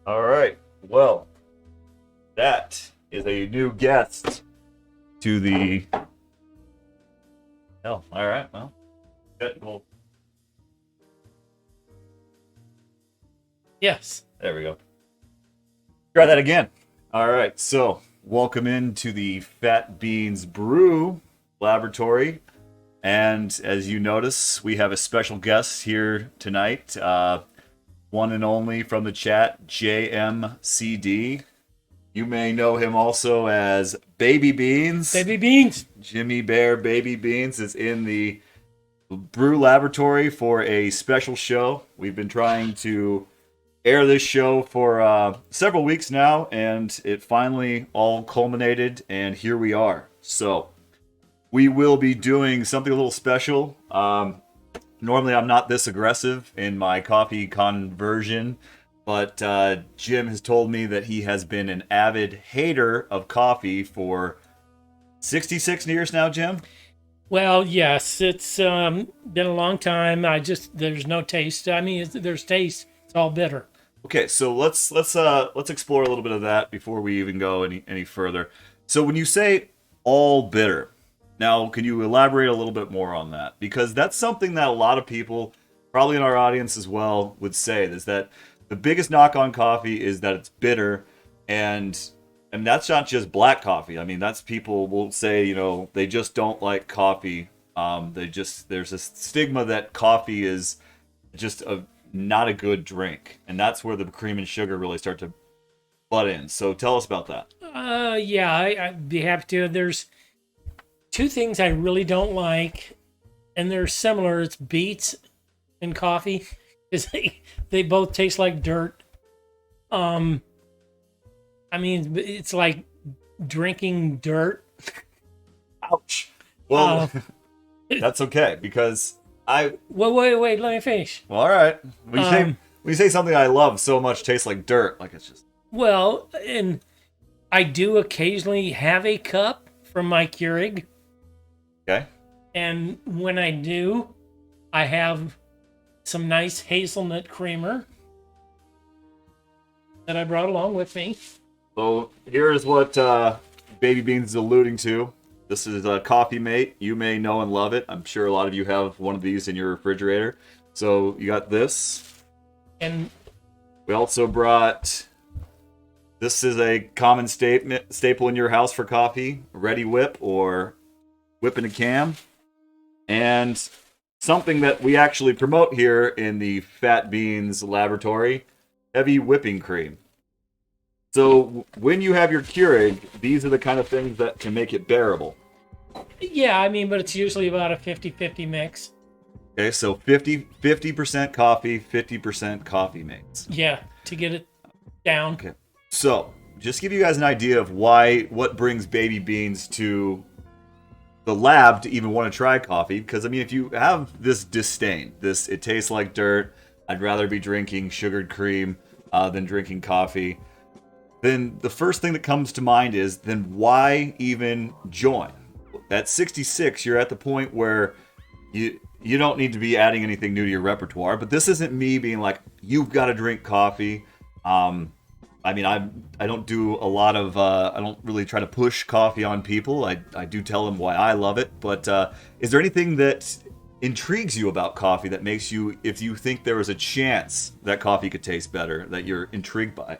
All right. Well, that is a new guest to the. Oh, all right. Well, good. Well, Yes. there we go. Try that again. All right. So, welcome into the Fat Beans Brew Laboratory. And as you notice, we have a special guest here tonight. One and only from the chat, JMCD. You may know him also as Baby Beans. Baby beans. Jimmy Bear Baby Beans is in the brew laboratory for a special show. We've been trying to air this show for several weeks now, and it finally all culminated, and here we are. So, we will be doing something a little special. Normally, I'm not this aggressive in my coffee conversion, but Jim has told me that he has been an avid hater of coffee for 66 years now, Jim? Well, yes, it's been a long time. There's no taste. I mean, there's taste. It's all bitter. Okay, so let's explore a little bit of that before we even go any further. So when you say all bitter, now can you elaborate a little bit more on that? Because that's something that a lot of people, probably in our audience as well, would say is that the biggest knock on coffee is that it's bitter, and that's not just black coffee. I mean, that's people will say, they just don't like coffee. There's a stigma that coffee is just not a good drink, and that's where the cream and sugar really start to butt in. So tell us about that. Yeah, I'd be happy to. There's two things I really don't like, and they're similar. It's beets and coffee, because they both taste like dirt. I mean, it's like drinking dirt. Ouch. Well, Uh, that's okay because wait, let me finish. Well, all right. When you say something I love so much tastes like dirt, like it's just Well, and I do occasionally have a cup from my Keurig, okay. and when I do, I have some nice hazelnut creamer that I brought along with me. So here's what Baby Beans is alluding to. This is a Coffee Mate. You may know and love it. I'm sure a lot of you have one of these in your refrigerator. So you got this. And We also brought. This is a common staple in your house for coffee: Ready Whip or Whip in a Cam, and something that we actually promote here in the Fat Beans Laboratory: Heavy Whipping Cream. So when you have your Keurig, these are the kind of things that can make it bearable. yeah, I mean, but it's usually about a 50-50 mix. Okay, so 50% coffee, 50% coffee mates. Yeah, to get it down. Okay. So, just give you guys an idea of what brings Baby Beans to the lab to even want to try coffee. Because, I mean, if you have this disdain, it tastes like dirt, I'd rather be drinking sugared cream than drinking coffee, then the first thing that comes to mind is, then why even join? At 66, you're at the point where you don't need to be adding anything new to your repertoire. But this isn't me being like, you've got to drink coffee. I mean, I don't do a lot of I don't really try to push coffee on people. I do tell them why I love it. But is there anything that intrigues you about coffee that makes you, if you think there was a chance that coffee could taste better, that you're intrigued by?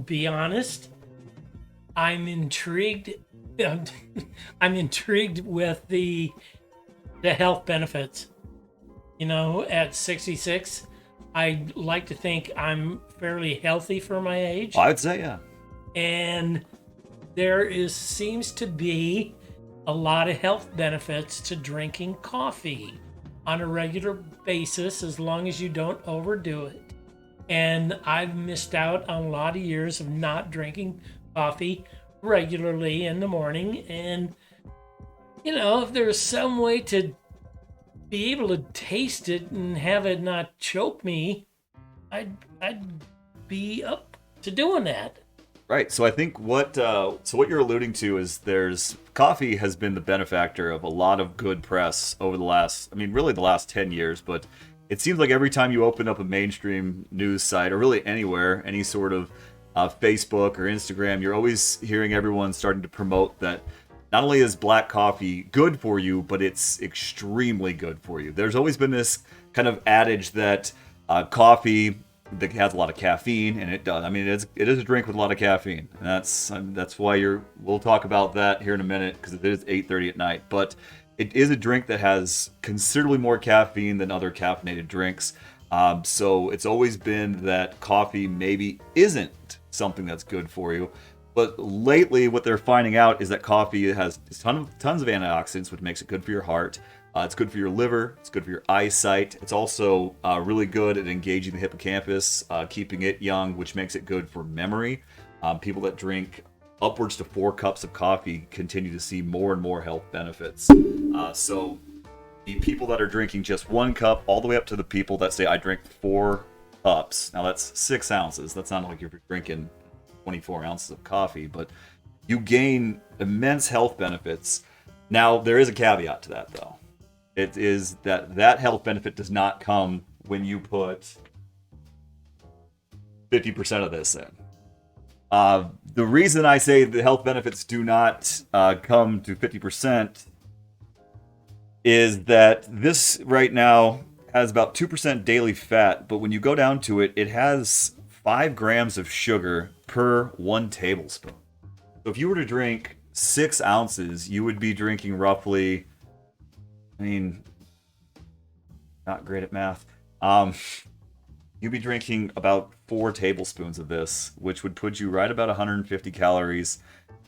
Be honest, I'm intrigued. I'm intrigued with the health benefits. At 66, I like to think I'm fairly healthy for my age, I would say, yeah. and seems to be a lot of health benefits to drinking coffee on a regular basis, as long as you don't overdo it. And I've missed out on a lot of years of not drinking coffee regularly in the morning. And, if there's some way to be able to taste it and have it not choke me, I'd be up to doing that. Right. So I think what you're alluding to is coffee has been the benefactor of a lot of good press over the last, I mean, really the last 10 years, but it seems like every time you open up a mainstream news site, or really anywhere, any sort of Facebook or Instagram, you're always hearing everyone starting to promote that not only is black coffee good for you, but it's extremely good for you. There's always been this kind of adage that coffee that has a lot of caffeine, and it does. I mean, it is a drink with a lot of caffeine, and that's why we'll talk about that here in a minute, because it is 8:30 at night. But it is a drink that has considerably more caffeine than other caffeinated drinks. So it's always been that coffee maybe isn't something that's good for you. But lately, what they're finding out is that coffee has tons of antioxidants, which makes it good for your heart. It's good for your liver. It's good for your eyesight. It's also really good at engaging the hippocampus, keeping it young, which makes it good for memory. People that drink upwards to 4 cups of coffee continue to see more and more health benefits. So the people that are drinking just 1 cup, all the way up to the people that say, I drink 4 cups. Now that's 6 ounces. That's not like you're drinking 24 ounces of coffee, but you gain immense health benefits. Now, there is a caveat to that, though. It is that health benefit does not come when you put 50% of this in. The reason I say the health benefits do not come to 50% is that this right now has about 2% daily fat, but when you go down to it, it has 5 grams of sugar per 1 tablespoon. So if you were to drink 6 ounces, you would be drinking roughly, not great at math. You'd be drinking about 4 tablespoons of this, which would put you right about 150 calories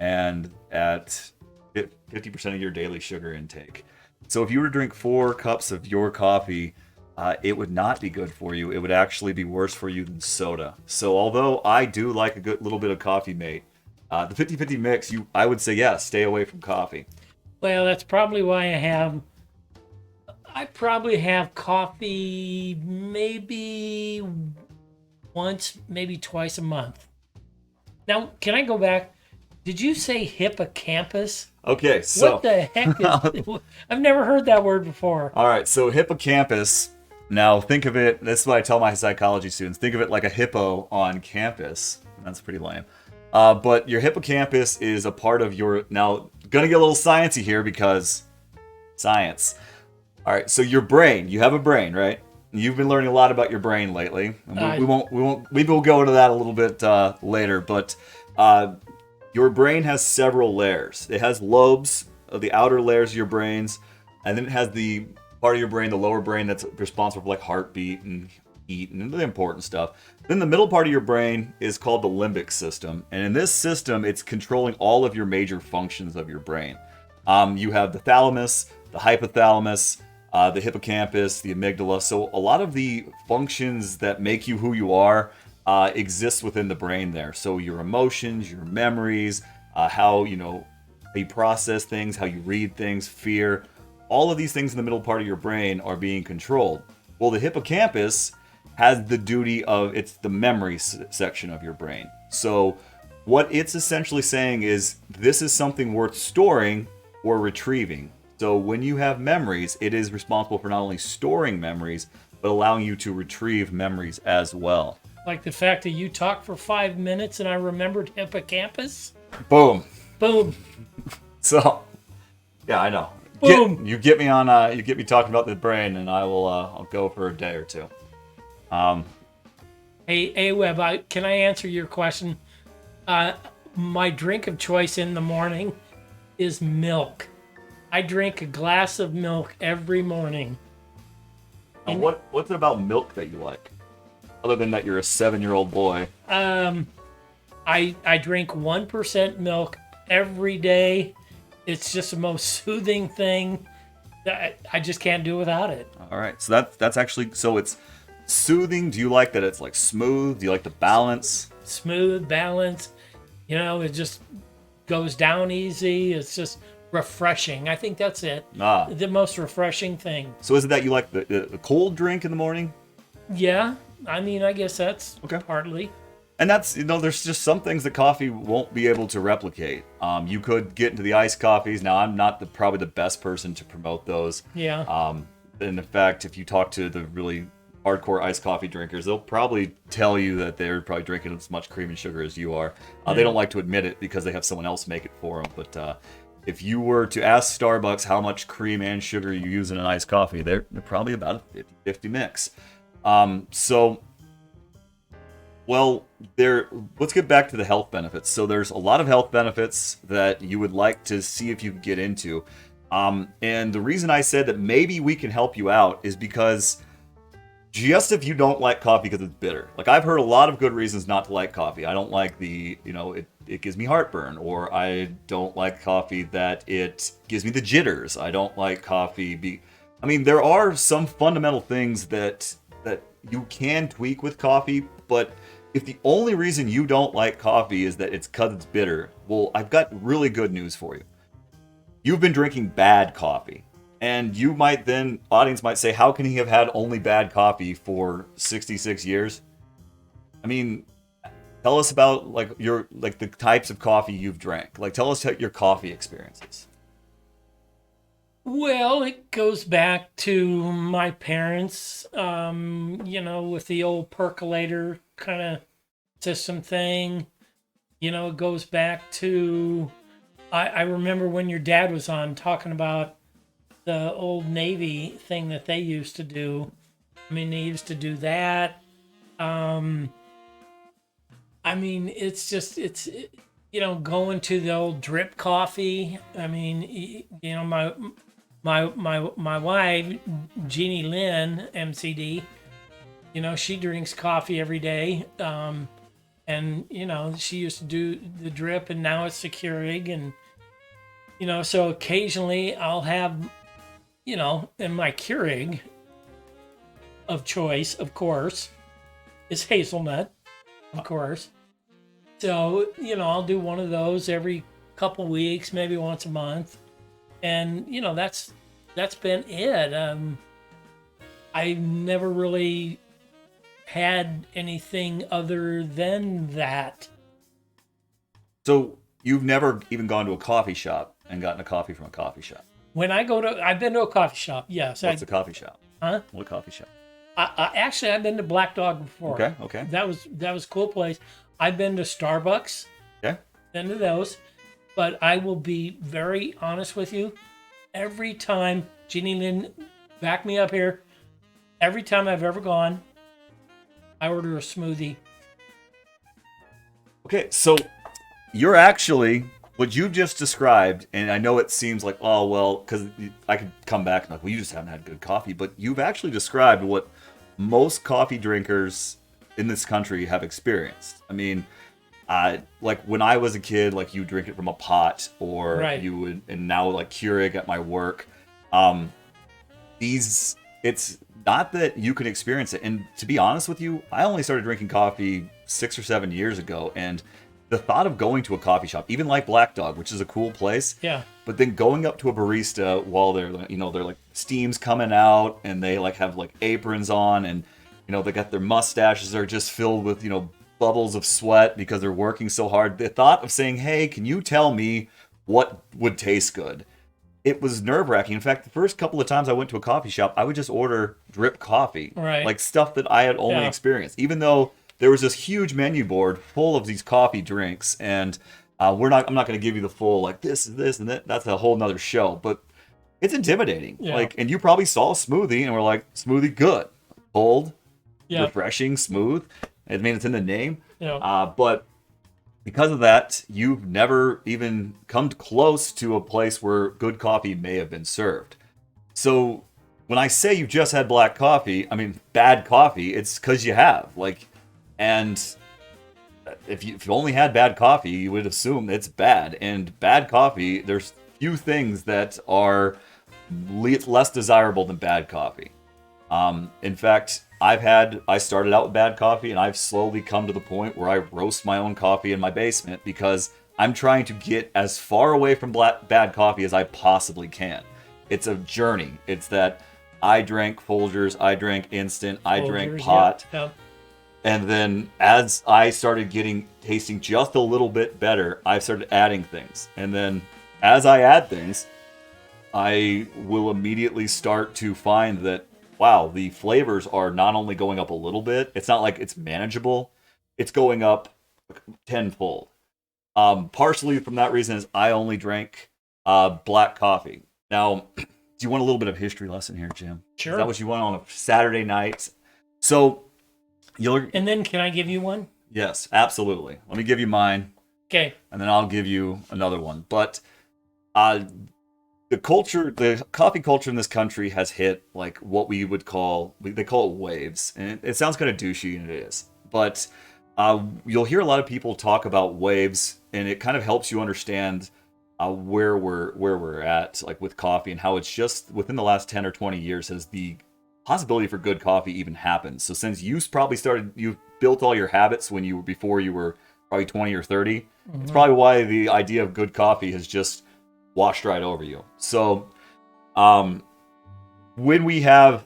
and at 50% of your daily sugar intake. So if you were to drink 4 cups of your coffee, it would not be good for you. It would actually be worse for you than soda. So although I do like a good little bit of coffee mate, the 50-50 mix, I would say, stay away from coffee. Well, that's probably why I probably have coffee maybe once, maybe twice a month. Now, can I go back? Did you say hippocampus? Okay, so what the heck is I've never heard that word before. All right, so hippocampus. Now think of it, this is what I tell my psychology students, think of it like a hippo on campus. That's pretty lame. But your hippocampus is a part of your, now gonna get a little sciencey here because science. All right, so your brain, you have a brain, right? You've been learning a lot about your brain lately. We won't. Maybe we'll go into that a little bit later. But your brain has several layers. It has lobes, the outer layers of your brains, and then it has the part of your brain, the lower brain, that's responsible for like heartbeat and eat and the important stuff. Then the middle part of your brain is called the limbic system, and in this system, it's controlling all of your major functions of your brain. You have the thalamus, the hypothalamus, the hippocampus, the amygdala. So a lot of the functions that make you who you are exist within the brain there. So your emotions, your memories, how you process things, how you read things, fear, all of these things in the middle part of your brain are being controlled. Well, the hippocampus has the duty of, it's the memory section of your brain. So what it's essentially saying is this is something worth storing or retrieving. So when you have memories, it is responsible for not only storing memories, but allowing you to retrieve memories as well. Like the fact that you talked for 5 minutes and I remembered hippocampus? Boom. Boom. So, yeah, I know. Boom. You get me talking about the brain, and I'll go for a day or two. Hey, Webb, can I answer your question? My drink of choice in the morning is milk. I drink a glass of milk every morning. And what's it about milk that you like? Other than that you're a 7-year-old boy. I drink 1% milk every day. It's just the most soothing thing that I just can't do without it. All right. So that's actually, so it's soothing. Do you like that it's like smooth? Do you like the balance? Smooth, balance. It just goes down easy. It's just refreshing. I think that's it. The most refreshing thing. So is it that you like the cold drink in the morning? Yeah. I guess that's okay. Partly. And that's, there's just some things that coffee won't be able to replicate. You could get into the iced coffees. Now, I'm not probably the best person to promote those. Yeah. And in fact, if you talk to the really hardcore iced coffee drinkers, they'll probably tell you that they're probably drinking as much cream and sugar as you are. They don't like to admit it because they have someone else make it for them. But if you were to ask Starbucks how much cream and sugar you use in an iced coffee, they're probably about a 50-50 mix. Let's get back to the health benefits. So there's a lot of health benefits that you would like to see if you can get into. And the reason I said that maybe we can help you out is because just if you don't like coffee because it's bitter. Like, I've heard a lot of good reasons not to like coffee. I don't like it gives me heartburn, or I don't like coffee that it gives me the jitters. I don't like coffee there are some fundamental things that you can tweak with coffee, but if the only reason you don't like coffee is that it's because it's bitter, well, I've got really good news for you. You've been drinking bad coffee. And audience might say, how can he have had only bad coffee for 66 years? I mean, tell us about the types of coffee you've drank. Like, tell us your coffee experiences. Well, it goes back to my parents, with the old percolator kind of system thing. It goes back to, I remember when your dad was on talking about the old Navy thing that they used to do. They used to do that. It's going to the old drip coffee. My wife, Jeannie Lynn, MCD, she drinks coffee every day. She used to do the drip, and now it's the Keurig. And, so occasionally I'll have, in my Keurig of choice, of course, is hazelnut, of course. So, I'll do one of those every couple weeks, maybe once a month. And, that's been it. I never really had anything other than that. So you've never even gone to a coffee shop and gotten a coffee from a coffee shop? I've been to a coffee shop, yes. What's a coffee shop? Huh? What coffee shop? Actually, I've been to Black Dog before. Okay. That was a cool place. I've been to Starbucks. Okay. Been to those. But I will be very honest with you. Every time, Jeannie Lynn, back me up here. Every time I've ever gone, I order a smoothie. Okay, so you're actually, what you just described, and I know it seems like, oh, well, because I could come back and like, well, you just haven't had good coffee, but you've actually described what most coffee drinkers in this country have experienced. Like when I was a kid, like you drink it from a pot, or right. You would, and now like Keurig at my work. It's not that you can experience it. And to be honest with you, I only started drinking coffee 6 or 7 years ago, and the thought of going to a coffee shop, even like Black Dog, which is a cool place, yeah, but then going up to a barista while they're like steam's coming out, and they like have like aprons on, and they got their mustaches are just filled with bubbles of sweat because they're working so hard. The thought of saying, hey, can you tell me what would taste good? It was nerve-wracking. In fact, the first couple of times I went to a coffee shop, I would just order drip coffee, right, like stuff that I had only experienced, even though there was this huge menu board full of these coffee drinks, and I'm not going to give you the full, like, this and this and that. That's a whole nother show, but it's intimidating. Yeah. Like, and you probably saw a smoothie, and we're like, smoothie good, cold, refreshing, smooth. It's in the name. Yeah. But because of that, you've never even come close to a place where good coffee may have been served. So when I say you just had bad coffee, it's because you have. And if you only had bad coffee, you would assume it's bad. And bad coffee, there's few things that are less desirable than bad coffee. In fact, I started out with bad coffee, and I've slowly come to the point where I roast my own coffee in my basement because I'm trying to get as far away from bad coffee as I possibly can. It's a journey. It's that I drank Folgers, I drank instant, I drank pot. Yeah. And then as I started tasting just a little bit better, I started adding things. And then as I add things, I will immediately start to find that, wow, the flavors are not only going up a little bit, it's not like it's manageable, it's going up tenfold. Partially from that reason is I only drink black coffee. Now, do you want a little bit of history lesson here, Jim? Sure. Is that what you want on a Saturday night? So, And then can I give you one? yes, absolutely. Let me give you mine, Okay. and then I'll give you another one. But the coffee culture in this country has hit like what we would call, they call it waves, and it sounds kind of douchey, and it is. But you'll hear a lot of people talk about waves, and it kind of helps you understand where we're at, like with coffee, and how it's just within the last 10 or 20 years has the possibility for good coffee even happened. So since you built all your habits before you were probably 20 or 30, it's probably why the idea of good coffee has just washed right over you. So when we have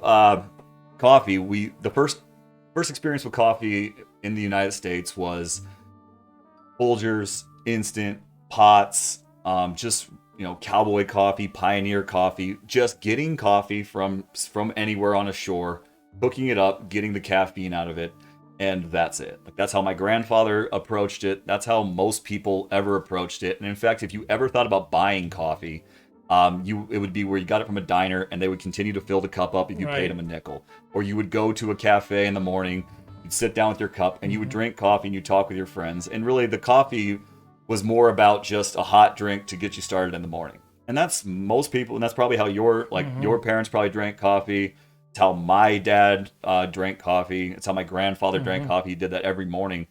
coffee, the first experience with coffee in the United States was Folgers, instant pots, just cowboy coffee, pioneer coffee, just getting coffee from anywhere on a shore, cooking it up, getting the caffeine out of it, and that's it. Like, that's how my grandfather approached it. That's how most people ever approached it. And in fact, if you ever thought about buying coffee, it would be where you got it from a diner and they would continue to fill the cup up if you paid them a nickel. Or you would go to a cafe in the morning, you'd sit down with your cup and you would drink coffee and you talk with your friends. And really the coffee was more about just a hot drink to get you started in the morning. And that's most people, and that's probably how your parents probably drank coffee. It's how my dad drank coffee. It's how my grandfather drank coffee. He did that every morning.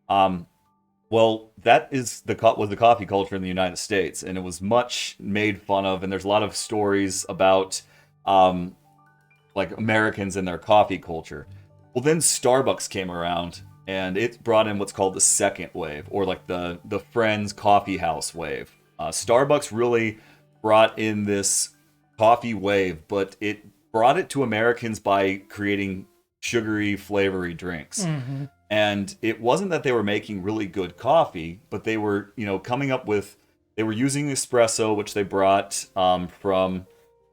Well, that was the coffee culture in the United States, and it was much made fun of. And there's a lot of stories about like Americans and their coffee culture. Well, then Starbucks came around, and it brought in what's called the second wave, or like the Friends Coffee House wave. Starbucks really brought in this coffee wave, but it brought it to Americans by creating sugary, flavory drinks. And it wasn't that they were making really good coffee, but they were, they were using espresso, which they brought from,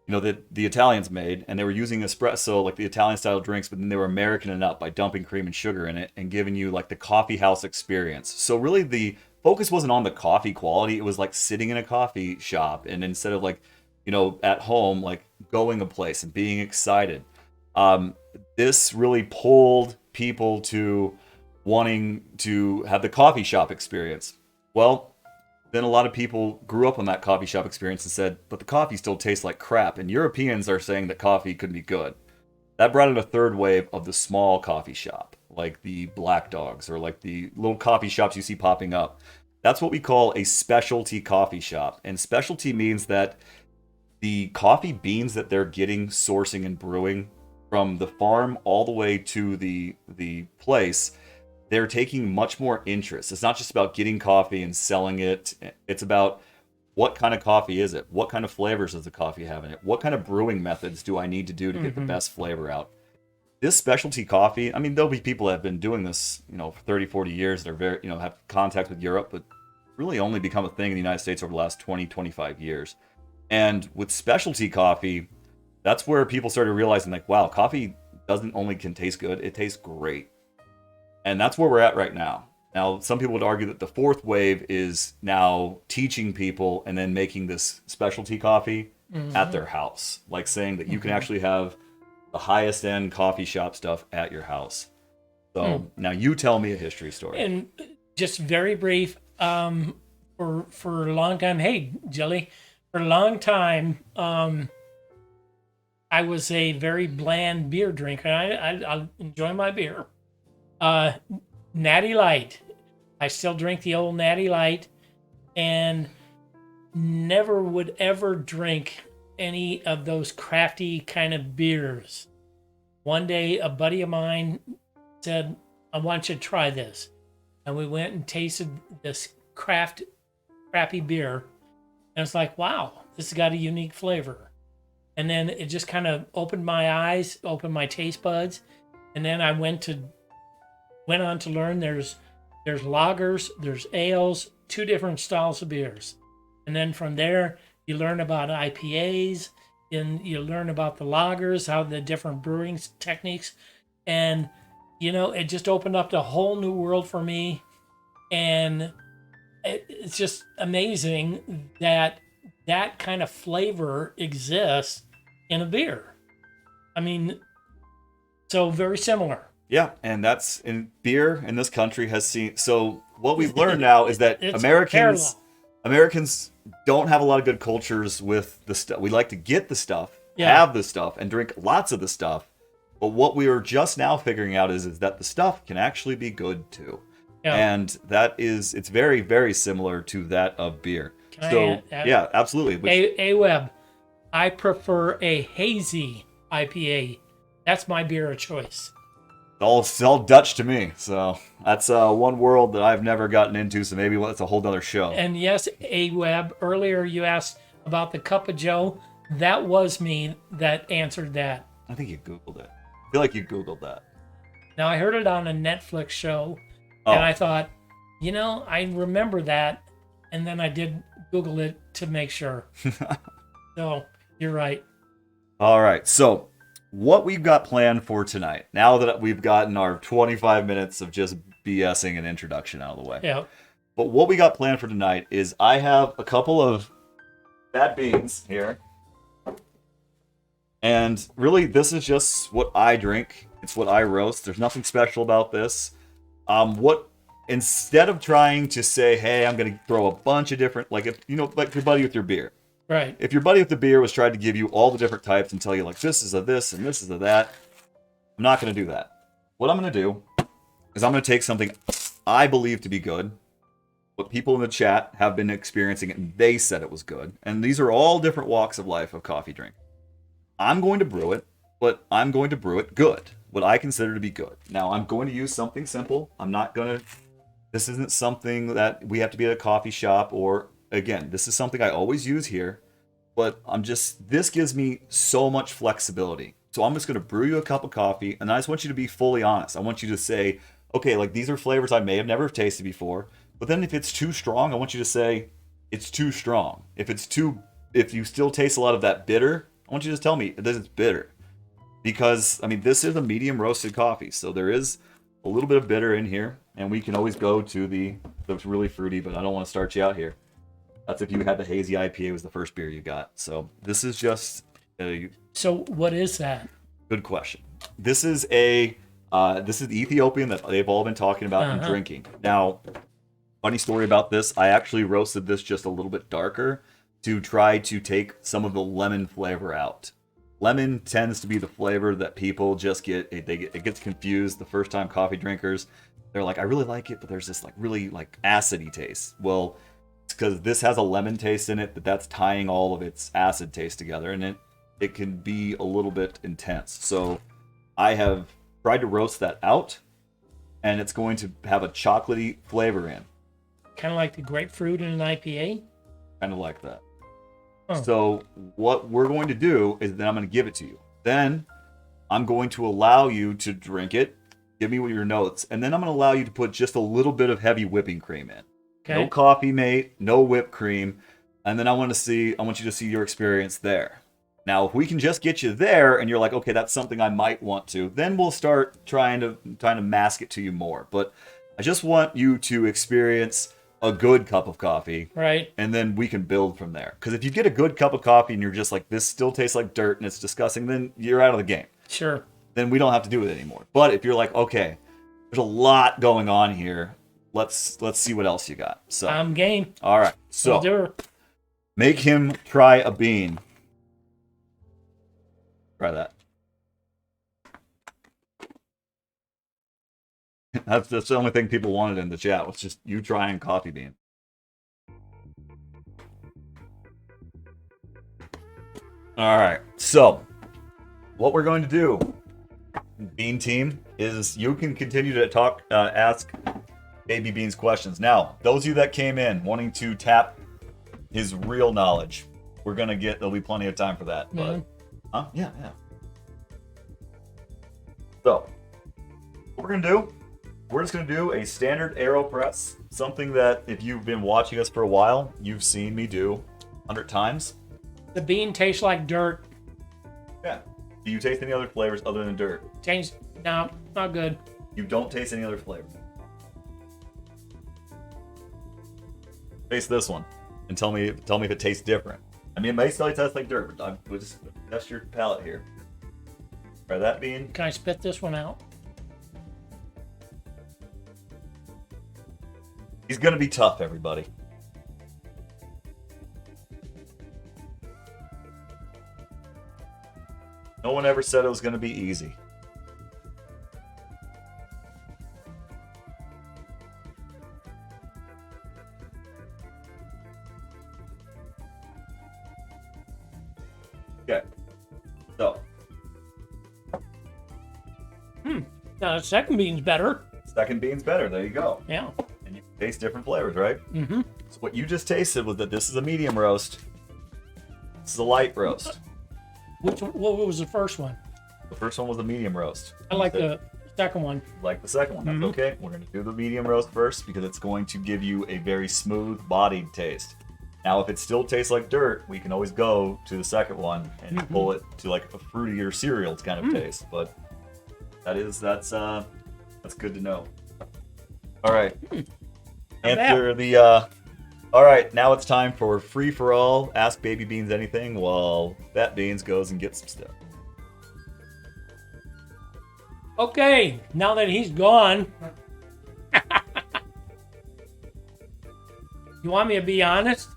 that the Italians made, and they were using espresso, like the Italian style drinks, but then they were Americaning it up by dumping cream and sugar in it and giving you like the coffee house experience. So really the focus wasn't on the coffee quality. It was like sitting in a coffee shop, and instead of like, at home, like going a place and being excited. This really pulled people to wanting to have the coffee shop experience. Well, then a lot of people grew up on that coffee shop experience and said, but the coffee still tastes like crap. And Europeans are saying that coffee could be good. That brought in a third wave of the small coffee shop, like the Black Dogs, or like the little coffee shops you see popping up. That's what we call a specialty coffee shop. And specialty means that the coffee beans that they're getting, sourcing, and brewing from the farm all the way to the place, they're taking much more interest. It's not just about getting coffee and selling it. It's about what kind of coffee is it? What kind of flavors does the coffee have in it? What kind of brewing methods do I need to do to get the best flavor out? This specialty coffee, I mean, there'll be people that have been doing this, for 30, 40 years. They're very, have contact with Europe, but really only become a thing in the United States over the last 20, 25 years. And with specialty coffee, that's where people started realizing, like, wow, coffee can taste good, it tastes great. And that's where we're at right now. Now, some people would argue that the fourth wave is now teaching people and then making this specialty coffee at their house. Like saying that you can actually have the highest end coffee shop stuff at your house. So now you tell me a history story. And just very brief, for a long time, hey, Jelly, for a long time, I was a very bland beer drinker. I enjoy my beer. Natty Light. I still drink the old Natty Light, and never would ever drink any of those crafty kind of beers. One day, a buddy of mine said, I want you to try this. And we went and tasted this crappy beer. And it's like, wow, this has got a unique flavor. And then it just kind of opened my eyes, opened my taste buds. And then I went on to learn there's lagers, there's ales, two different styles of beers. And then from there, You learn about IPAs, and you learn about the lagers, how the different brewing techniques, and it just opened up a whole new world for me. And it's just amazing that that kind of flavor exists in a beer. I mean, so very similar. Yeah, and that's in beer in this country has seen. So what we've learned now is that It's Americans don't have a lot of good cultures with the stuff. We like to get the stuff, Yeah. have the stuff, and drink lots of the stuff. But what we are just now figuring out is that the stuff can actually be good too. Yeah. And it's very, very similar to that of beer. Can I So add- yeah, absolutely. Web, I prefer a hazy IPA. That's my beer of choice. It's all Dutch to me. So that's one world that I've never gotten into. So maybe that's a whole nother show. And yes, Web, earlier you asked about the Cup of Joe. That was me that answered that. I think you Googled it. I feel like you Googled that. Now, I heard it on a Netflix show, Oh. and I thought, I remember that. And then I did Google it to make sure. So, you're right. All right. So what we've got planned for tonight, now that we've gotten our 25 minutes of just BSing an introduction out of the way. Yeah. But what we got planned for tonight is I have a couple of bad beans here. And really, this is just what I drink. It's what I roast. There's nothing special about this. Instead of trying to say, hey, I'm going to throw a bunch of different, like like your buddy with your beer. Right. If your buddy with the beer was trying to give you all the different types and tell you, like, this is a this and this is a that, I'm not going to do that. What I'm going to do is I'm going to take something I believe to be good, what people in the chat have been experiencing, and they said it was good. And these are all different walks of life of coffee drink. I'm going to brew it, but I'm going to brew it good, what I consider to be good. Now, I'm going to use something simple. This isn't something that we have to be at a coffee shop or, again, this is something I always use here, but this gives me so much flexibility. So I'm just going to brew you a cup of coffee, and I just want you to be fully honest. I want you to say, okay, like these are flavors I may have never tasted before, but then if it's too strong, I want you to say it's too strong. If you still taste a lot of that bitter, I want you to just tell me that it's bitter. Because, this is a medium roasted coffee, so there is a little bit of bitter in here, and we can always go to the really fruity, but I don't want to start you out here. That's if you had the hazy IPA was the first beer you got. So this is just a So, what is that? good question. This is the Ethiopian that they've all been talking about and drinking. Now, funny story about this, I actually roasted this just a little bit darker to try to take some of the lemon flavor out. Lemon tends to be the flavor that people just it gets confused the first time coffee drinkers. They're like, I really like it, but there's this like really like acidy taste. Well, it's because this has a lemon taste in it that's tying all of its acid taste together, and it can be a little bit intense. So I have tried to roast that out, and it's going to have a chocolatey flavor in. Kind of like the grapefruit in an IPA? Kind of like that. Huh. So what we're going to do is then I'm going to give it to you. Then I'm going to allow you to drink it, give me your notes, and then I'm going to allow you to put just a little bit of heavy whipping cream in. Okay. No coffee mate, no whipped cream, and then I want you to see your experience there. Now, if we can just get you there and you're like, okay, that's something I might want to, then we'll start trying to mask it to you more. But I just want you to experience a good cup of coffee, Right. and then we can build from there. Because if you get a good cup of coffee and you're just like, this still tastes like dirt and it's disgusting, then you're out of the game. Sure. Then we don't have to do it anymore. But if you're like, okay, there's a lot going on here, let's see what else you got. So I'm game. all right, We'll so do it. make him try a bean. Try that. That's the only thing people wanted in the chat was just you trying coffee bean. All right, so what we're going to do, Bean Team, is you can continue to ask Baby Beans questions. Now, those of you that came in wanting to tap his real knowledge, there'll be plenty of time for that. But, yeah. So, what we're going to do, we're just going to do a standard AeroPress, something that if you've been watching us for a while, you've seen me do. 100 times. The bean tastes like dirt. Yeah. Do you taste any other flavors other than dirt? No, not good. You don't taste any other flavor. Taste this one and tell me if it tastes different. I mean, it may still taste like dirt, but we'll just test your palate here. Try that bean. Can I spit this one out? He's gonna be tough, everybody. No one ever said it was gonna be easy. Okay. So, Now the second bean's better. second bean's better. There you go. Yeah. And you can taste different flavors, right? Mm-hmm. So what you just tasted was that this is a medium roast. This is a light roast. What was the first one? The first one was a medium roast. I like You said the second one. you like the second one. That's okay. We're going to do the medium roast first because it's going to give you a very smooth bodied taste. Now, if it still tastes like dirt, we can always go to the second one and pull it to like a fruitier cereal kind of taste. But that's good to know. All right. Answer the all right, now it's time for free for all. Ask Baby Beans anything while Fat Beans goes and gets some stuff. Okay, now that he's gone, you want me to be honest?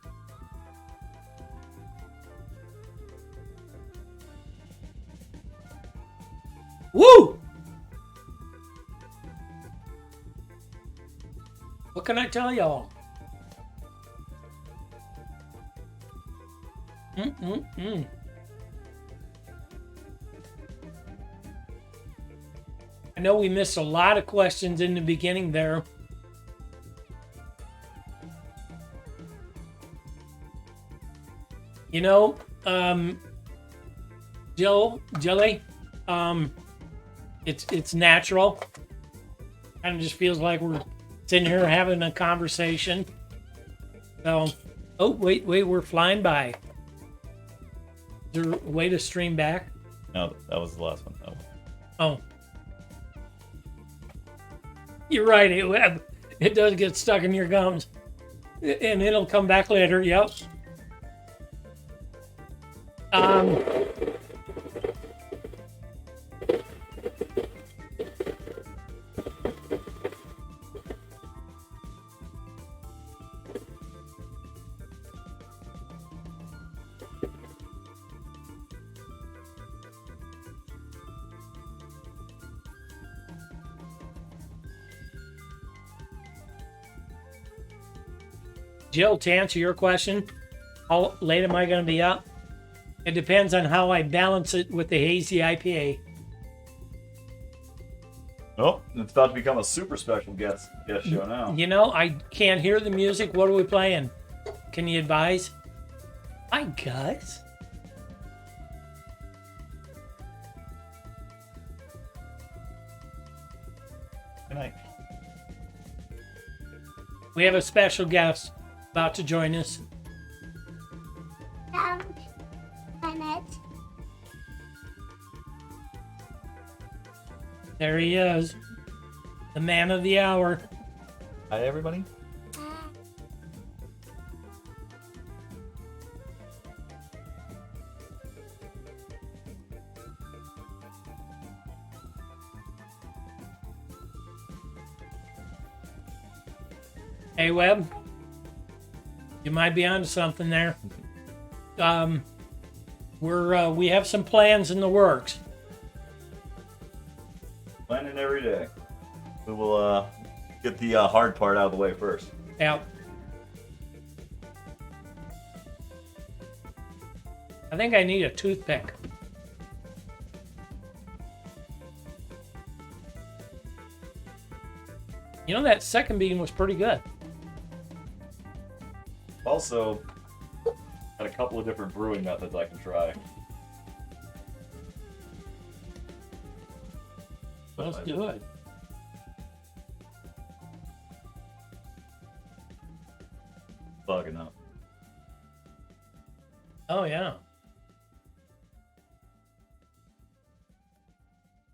Woo! What can I tell y'all? I know we missed a lot of questions in the beginning there. You know, Jelly, it's natural. Kind of just feels like we're sitting here having a conversation. So, oh wait, we're flying by. Is there a way to stream back? No, that was the last one. Oh. You're right, it does get stuck in your gums. And it'll come back later, yep. Jill, to answer your question, how late am I going to be up? It depends on how I balance it with the hazy IPA. Oh, it's about to become a super special guest show now. You know, I can't hear the music. What are we playing? Can you advise? Hi, guys. Good night. We have a special guest about to join us. Planet. There he is, the man of the hour. Hi, everybody. Hey, Webb, you might be onto something there. We have some plans in the works. Planning every day. We will get the hard part out of the way first. Yeah. I think I need a toothpick. You know, that second bean was pretty good. Also, got a couple of different brewing methods I can try. Let's do it. Bugging up.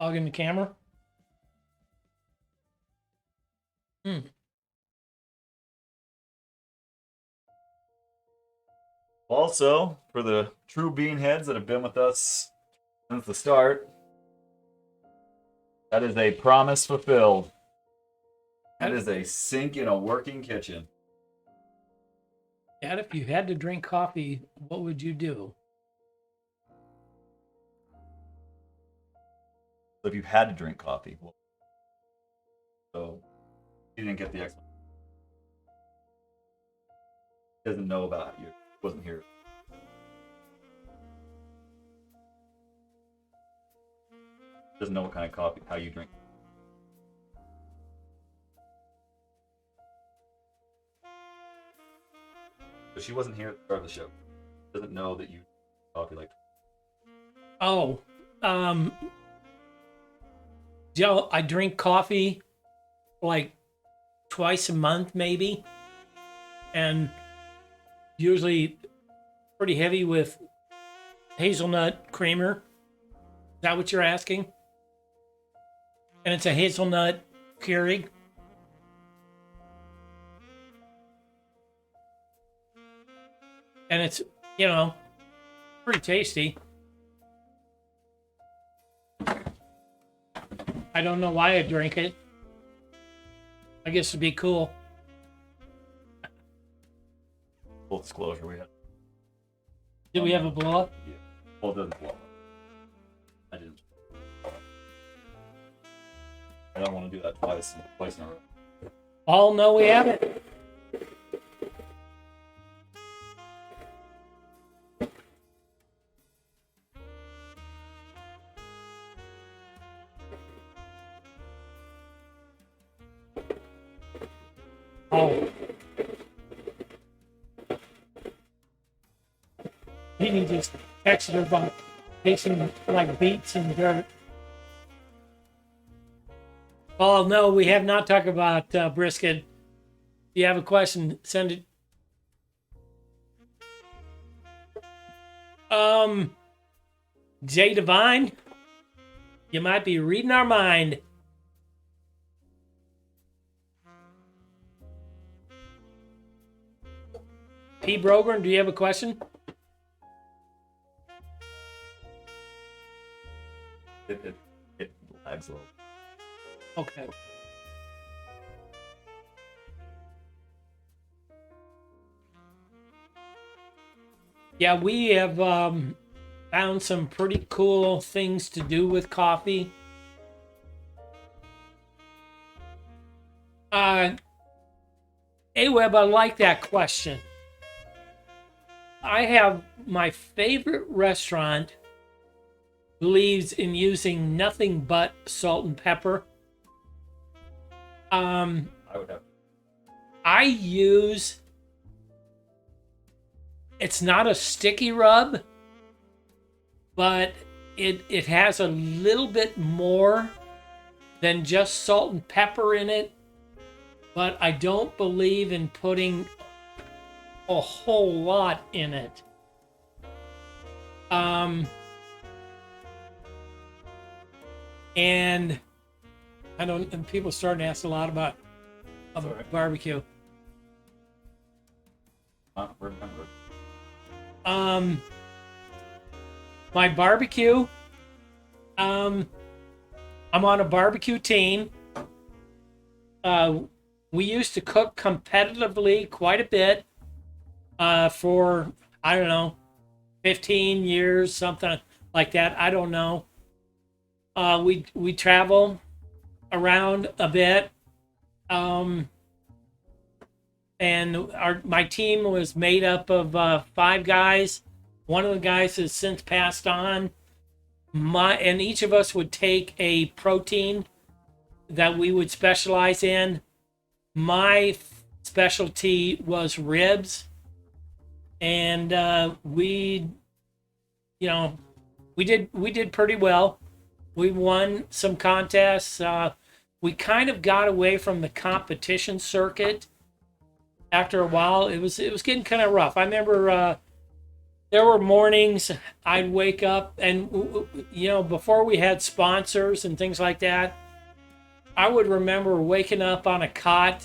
Hogging the camera. Also, for the true bean heads that have been with us since the start, that is a promise fulfilled. That is a sink in a working kitchen. Dad, if you had to drink coffee, what would you do? So if you had to drink coffee, well, so you didn't get the explanation. He doesn't know about you. Wasn't here. Doesn't know what kind of coffee, how you drink. So she wasn't here at the start of the show. Doesn't know that you coffee like. Oh, Joe, I drink coffee like twice a month, maybe, and usually pretty heavy with hazelnut creamer. Is that what you're asking? And it's a hazelnut Keurig. And it's, pretty tasty. I don't know why I drink it. I guess it'd be cool. Full disclosure, we had. Did we have a blow up? Yeah. Well, it doesn't blow up. I didn't. I don't want to do that twice in a row. Oh, no, we haven't. Oh. He just texted her about tasting like beets and dirt. Oh, no, we have not talked about brisket. If you have a question, send it. Jay Divine, you might be reading our mind. P. Brogan, do you have a question? It lags a little. Okay. Yeah, we have found some pretty cool things to do with coffee. Aweb, I like that question. I have my favorite restaurant believes in using nothing but salt and pepper. I would have. I use, it's not a sticky rub, but it has a little bit more than just salt and pepper in it. But I don't believe in putting a whole lot in it. And I don't. And people starting to ask a lot about barbecue. Remember. My barbecue. I'm on a barbecue team. We used to cook competitively quite a bit. For I don't know, 15 years, something like that. I don't know. We travel around a bit, and my team was made up of 5 guys. One of the guys has since passed on. And each of us would take a protein that we would specialize in. My specialty was ribs, and we did pretty well. We won some contests. We kind of got away from the competition circuit after a while. It was getting kind of rough. I remember there were mornings I'd wake up and, before we had sponsors and things like that, I would remember waking up on a cot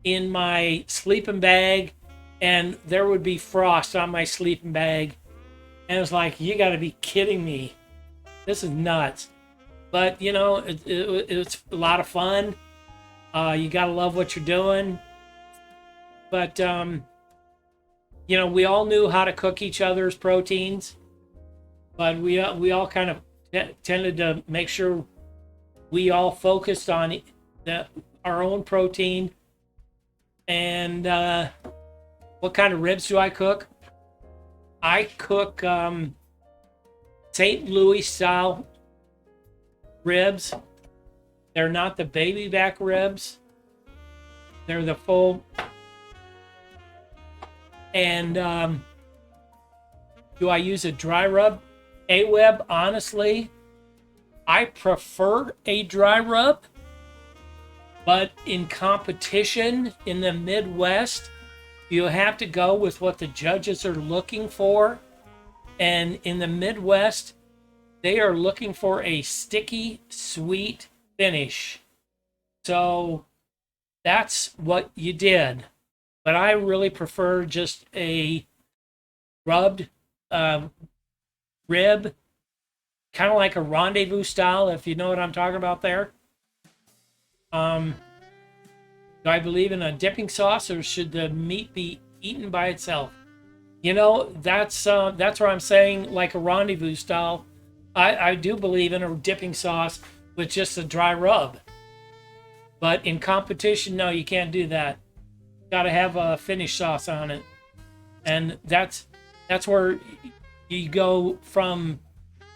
in my sleeping bag and there would be frost on my sleeping bag. And it was like, you got to be kidding me. This is nuts. But, it's a lot of fun. You got to love what you're doing. But, we all knew how to cook each other's proteins. But we all kind of tended to make sure we all focused on our own protein. And what kind of ribs do I cook? I cook St. Louis style ribs. They're not the baby back ribs. They're the full. And do I use a dry rub? AWeb, honestly, I prefer a dry rub. But in competition in the Midwest, you have to go with what the judges are looking for. And in the Midwest, they are looking for a sticky, sweet finish. So that's what you did. But I really prefer just a rubbed rib, kind of like a rendezvous style, if you know what I'm talking about there. Do I believe in a dipping sauce, or should the meat be eaten by itself? That's where I'm saying like a rendezvous style. I do believe in a dipping sauce with just a dry rub. But in competition, no, you can't do that. Got to have a finished sauce on it. And that's where you go from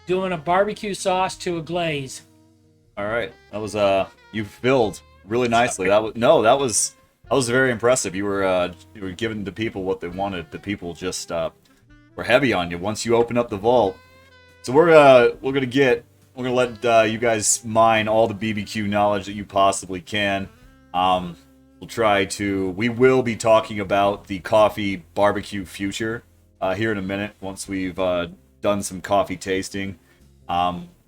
doing a barbecue sauce to a glaze. All right, that was you filled really nicely. That was very impressive. You were giving the people what they wanted. The people just were heavy on you once you open up the vault. So we're gonna let you guys mine all the BBQ knowledge that you possibly can. We will be talking about the coffee barbecue future here in a minute once we've done some coffee tasting.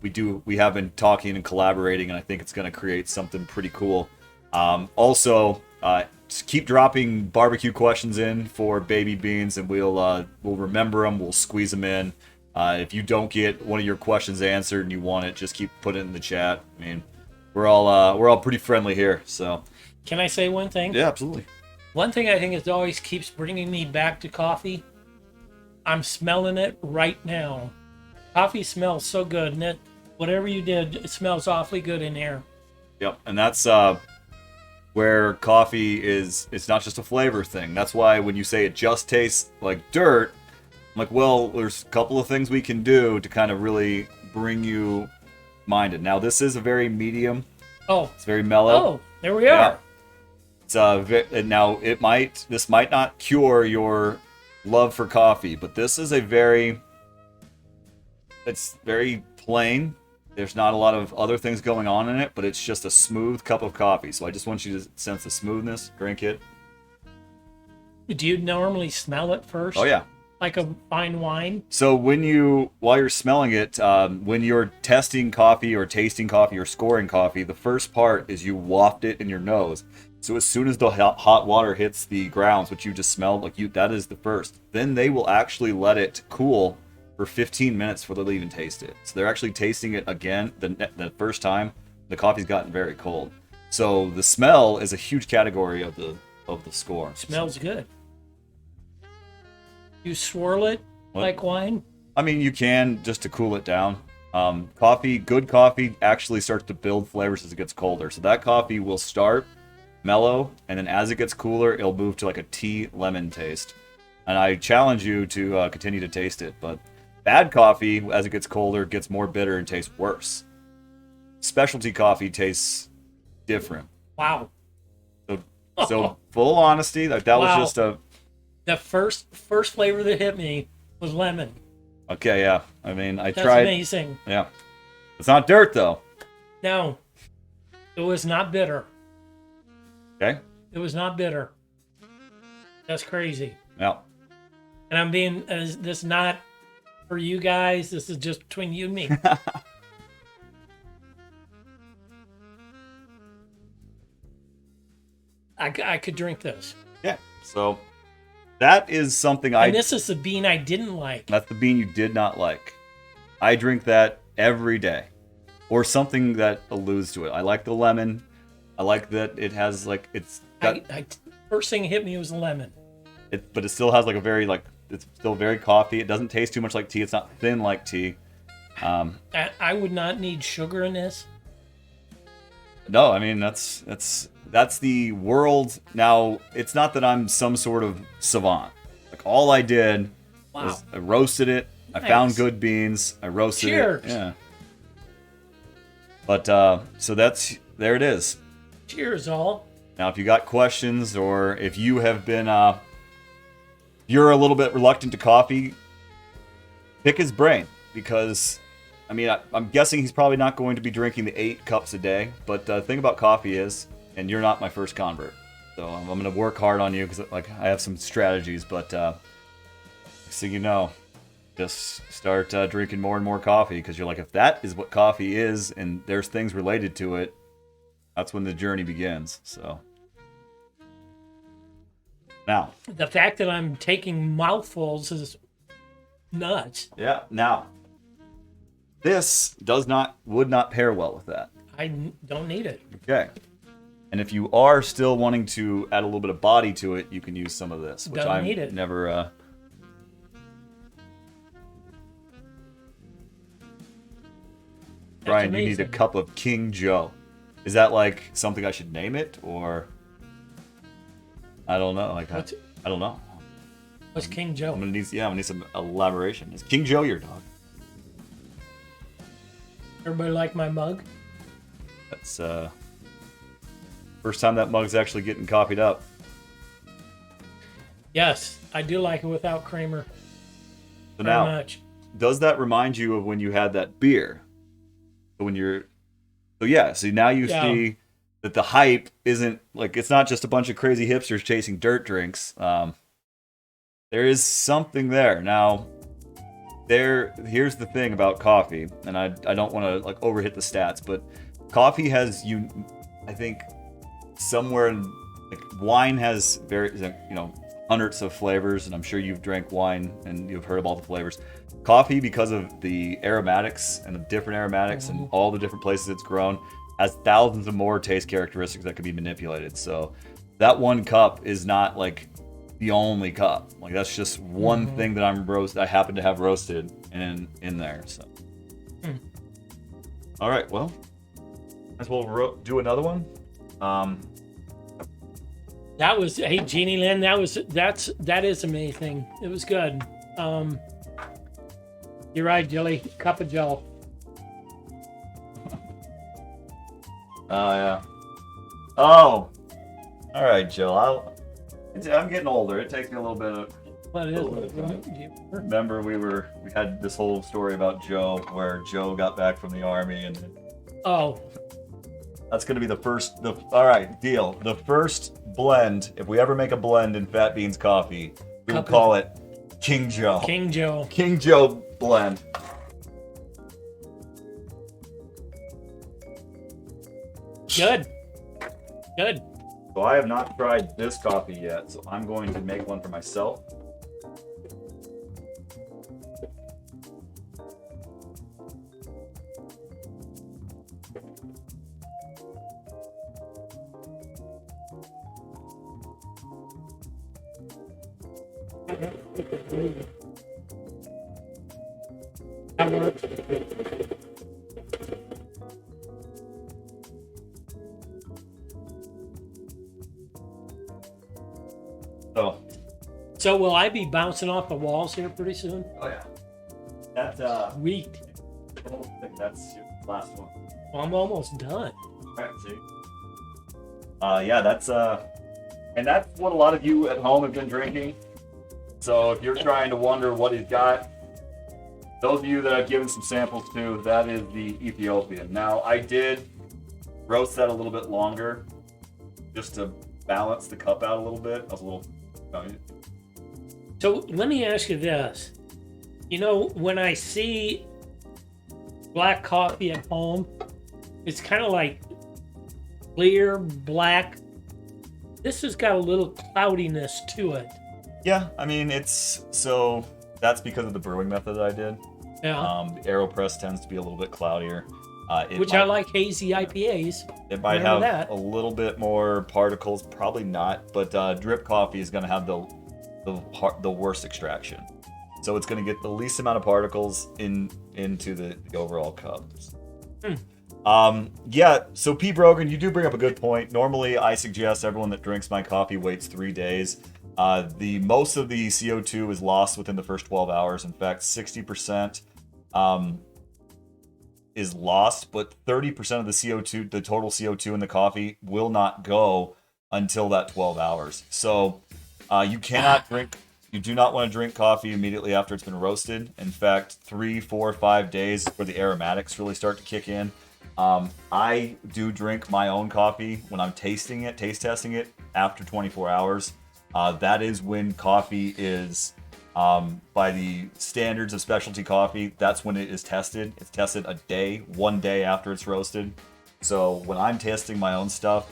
We have been talking and collaborating, and I think it's going to create something pretty cool. Also, just keep dropping barbecue questions in for Baby Beans, and we'll remember them. We'll squeeze them in. If you don't get one of your questions answered and you want it, just keep putting it in the chat. I mean, we're all pretty friendly here. So, can I say one thing? Yeah, absolutely. One thing I think is always keeps bringing me back to coffee. I'm smelling it right now. Coffee smells so good, and whatever you did, it smells awfully good in here. Yep, and that's where coffee is. It's not just a flavor thing. That's why when you say it just tastes like dirt, I'm like, well, there's a couple of things we can do to kind of really bring you minded. Now, this is a very medium. Oh, it's very mellow. Oh, there we are. It's now this might not cure your love for coffee, but this is it's very plain. There's not a lot of other things going on in it, but it's just a smooth cup of coffee. So I just want you to sense the smoothness, drink it. Do you normally smell it first? Oh yeah. Like a fine wine? So while you're smelling it, when you're testing coffee or tasting coffee or scoring coffee, the first part is you waft it in your nose. So as soon as the hot water hits the grounds, which you just smelled, that is the first. Then they will actually let it cool for 15 minutes before they'll even taste it. So they're actually tasting it again the first time. The coffee's gotten very cold. So the smell is a huge category of the score. Smells good. You swirl it like wine? I mean, you can just to cool it down. Good coffee actually starts to build flavors as it gets colder. So that coffee will start mellow, and then as it gets cooler, it'll move to like a tea lemon taste. And I challenge you to continue to taste it. But bad coffee, as it gets colder, gets more bitter and tastes worse. Specialty coffee tastes different. Wow. So full honesty, that was just a... The first flavor that hit me was lemon. Okay, yeah. I mean, That's tried... amazing. Yeah. It's not dirt, though. No. It was not bitter. Okay. It was not bitter. That's crazy. Yeah. And I'm being this not for you guys. This is just between you and me. I could drink this. Yeah. So that is something And this is the bean I didn't like. That's the bean you did not like. I drink that every day, or something that alludes to it. I like the lemon. I like that it has like it's got, First thing hit me was lemon. but it still has like a very like it's still very coffee. It doesn't taste too much like tea. It's not thin like tea. I would not need sugar in this. No, I mean that's the world. Now it's not that I'm some sort of savant. Like all I did was I roasted it. I found good beans. I roasted Cheers. it. Yeah. But so there it is. Cheers, all. Now, if you got questions or if you have been you're a little bit reluctant to coffee, pick his brain because. I mean, I'm guessing he's probably not going to be drinking the 8 cups a day. But the thing about coffee is, and you're not my first convert, so I'm going to work hard on you because like I have some strategies. But so you know, just start drinking more and more coffee because you're like, if that is what coffee is, and there's things related to it, that's when the journey begins. So now, The fact that I'm taking mouthfuls is nuts. yeah, now. This would not pair well with that. I don't need it. Okay. And if you are still wanting to add a little bit of body to it, you can use some of this, which Don't need it. never. Brian, you need a cup of King Joe. Is that like something I should name it, or I don't know? Like I don't know. What's King Joe? I'm gonna need some elaboration. Is King Joe your dog? Everybody like my mug? That's first time that mug's actually getting coffeed up. Yes, I do like it without creamer. So Very now, much. does that remind you of when you had that beer? So now you see that the hype isn't like it's not just a bunch of crazy hipsters chasing dirt drinks. There is something there. Now, here's the thing about coffee, and I don't want to like overhit the stats, but coffee has I think somewhere in like wine has hundreds of flavors, and I'm sure you've drank wine and you've heard of all the flavors. Coffee, because of the aromatics and the different aromatics and all the different places it's grown, has thousands of more taste characteristics that can be manipulated. So that one cup is not like the only cup. Like that's just one thing that I happen to have roasted in there. So all right, well, as well do another one. That was Jeannie Lynn. That is amazing. It was good. You're right, Jilly. Cup of Joe. Oh yeah. Oh, all right, Jill. I'm getting older. It takes me a little bit of. What is it? Remember, we had this whole story about Joe, where Joe got back from the army, and Oh, that's going to be all right, deal. The first blend, if we ever make a blend in Fat Beans Coffee, we will call it King Joe. King Joe. King Joe blend. Good. Good. So I have not tried this coffee yet, so I'm going to make one for myself. That works. So will I be bouncing off the walls here pretty soon? Oh yeah. That's Sweet. I don't think that's your last one. Well, I'm almost done. Alright, see. Yeah, that's and that's what a lot of you at home have been drinking. So if you're trying to wonder what he's got, those of you that I've given some samples to, that is the Ethiopian. Now I did roast that a little bit longer, just to balance the cup out a little bit. I was a little So let me ask you this. You know, when I see black coffee at home, it's kind of like clear, black. This has got a little cloudiness to it. Yeah, I mean, so that's because of the brewing method that I did. Yeah. The AeroPress tends to be a little bit cloudier. I like hazy IPAs. It might Remember have that. a little bit more particles, probably not, but drip coffee is going to have the worst extraction. So it's going to get the least amount of particles into the overall cups. Yeah, so P. Brogan, you do bring up a good point. Normally, I suggest everyone that drinks my coffee waits 3 days. The most of the CO2 is lost within the first 12 hours. In fact, 60% is lost, but 30% of the CO2, the total CO2 in the coffee, will not go until that 12 hours. So you do not want to drink coffee immediately after it's been roasted. In fact, 3, 4, 5 days where the aromatics really start to kick in. I do drink my own coffee when I'm taste testing it after 24 hours. That is when coffee is, by the standards of specialty coffee, that's when it is tested. It's tested 1 day after it's roasted. So when I'm testing my own stuff,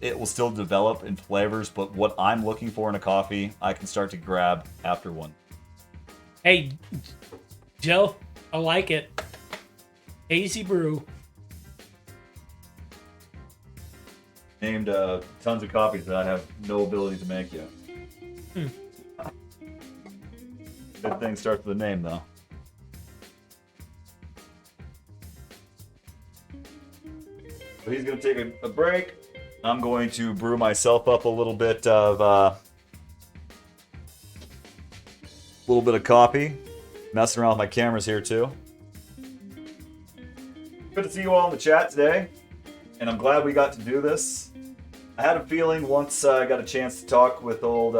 it will still develop in flavors, but what I'm looking for in a coffee, I can start to grab after 1. Hey, Joe, I like it. Hazy brew. Named tons of coffees that I have no ability to make yet. Good thing starts with a name, though. So he's going to take a break. I'm going to brew myself up a little bit of coffee. Messing around with my cameras here too. Good to see you all in the chat today, and I'm glad we got to do this. I had a feeling once I got a chance to talk with old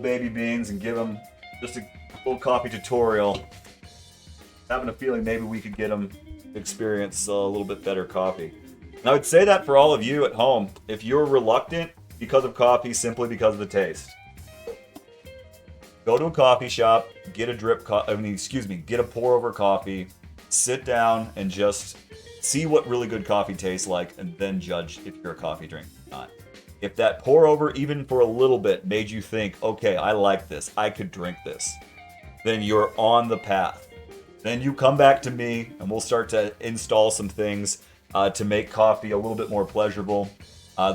Baby Beans and give him just a little coffee tutorial. Having a feeling maybe we could get him to experience a little bit better coffee. And I would say that for all of you at home, if you're reluctant because of coffee, simply because of the taste, go to a coffee shop, get a pour-over coffee, sit down and just see what really good coffee tastes like, and then judge if you're a coffee drinker or not. If that pour-over, even for a little bit, made you think, okay, I like this, I could drink this, then you're on the path. Then you come back to me, and we'll start to install some things to make coffee a little bit more pleasurable.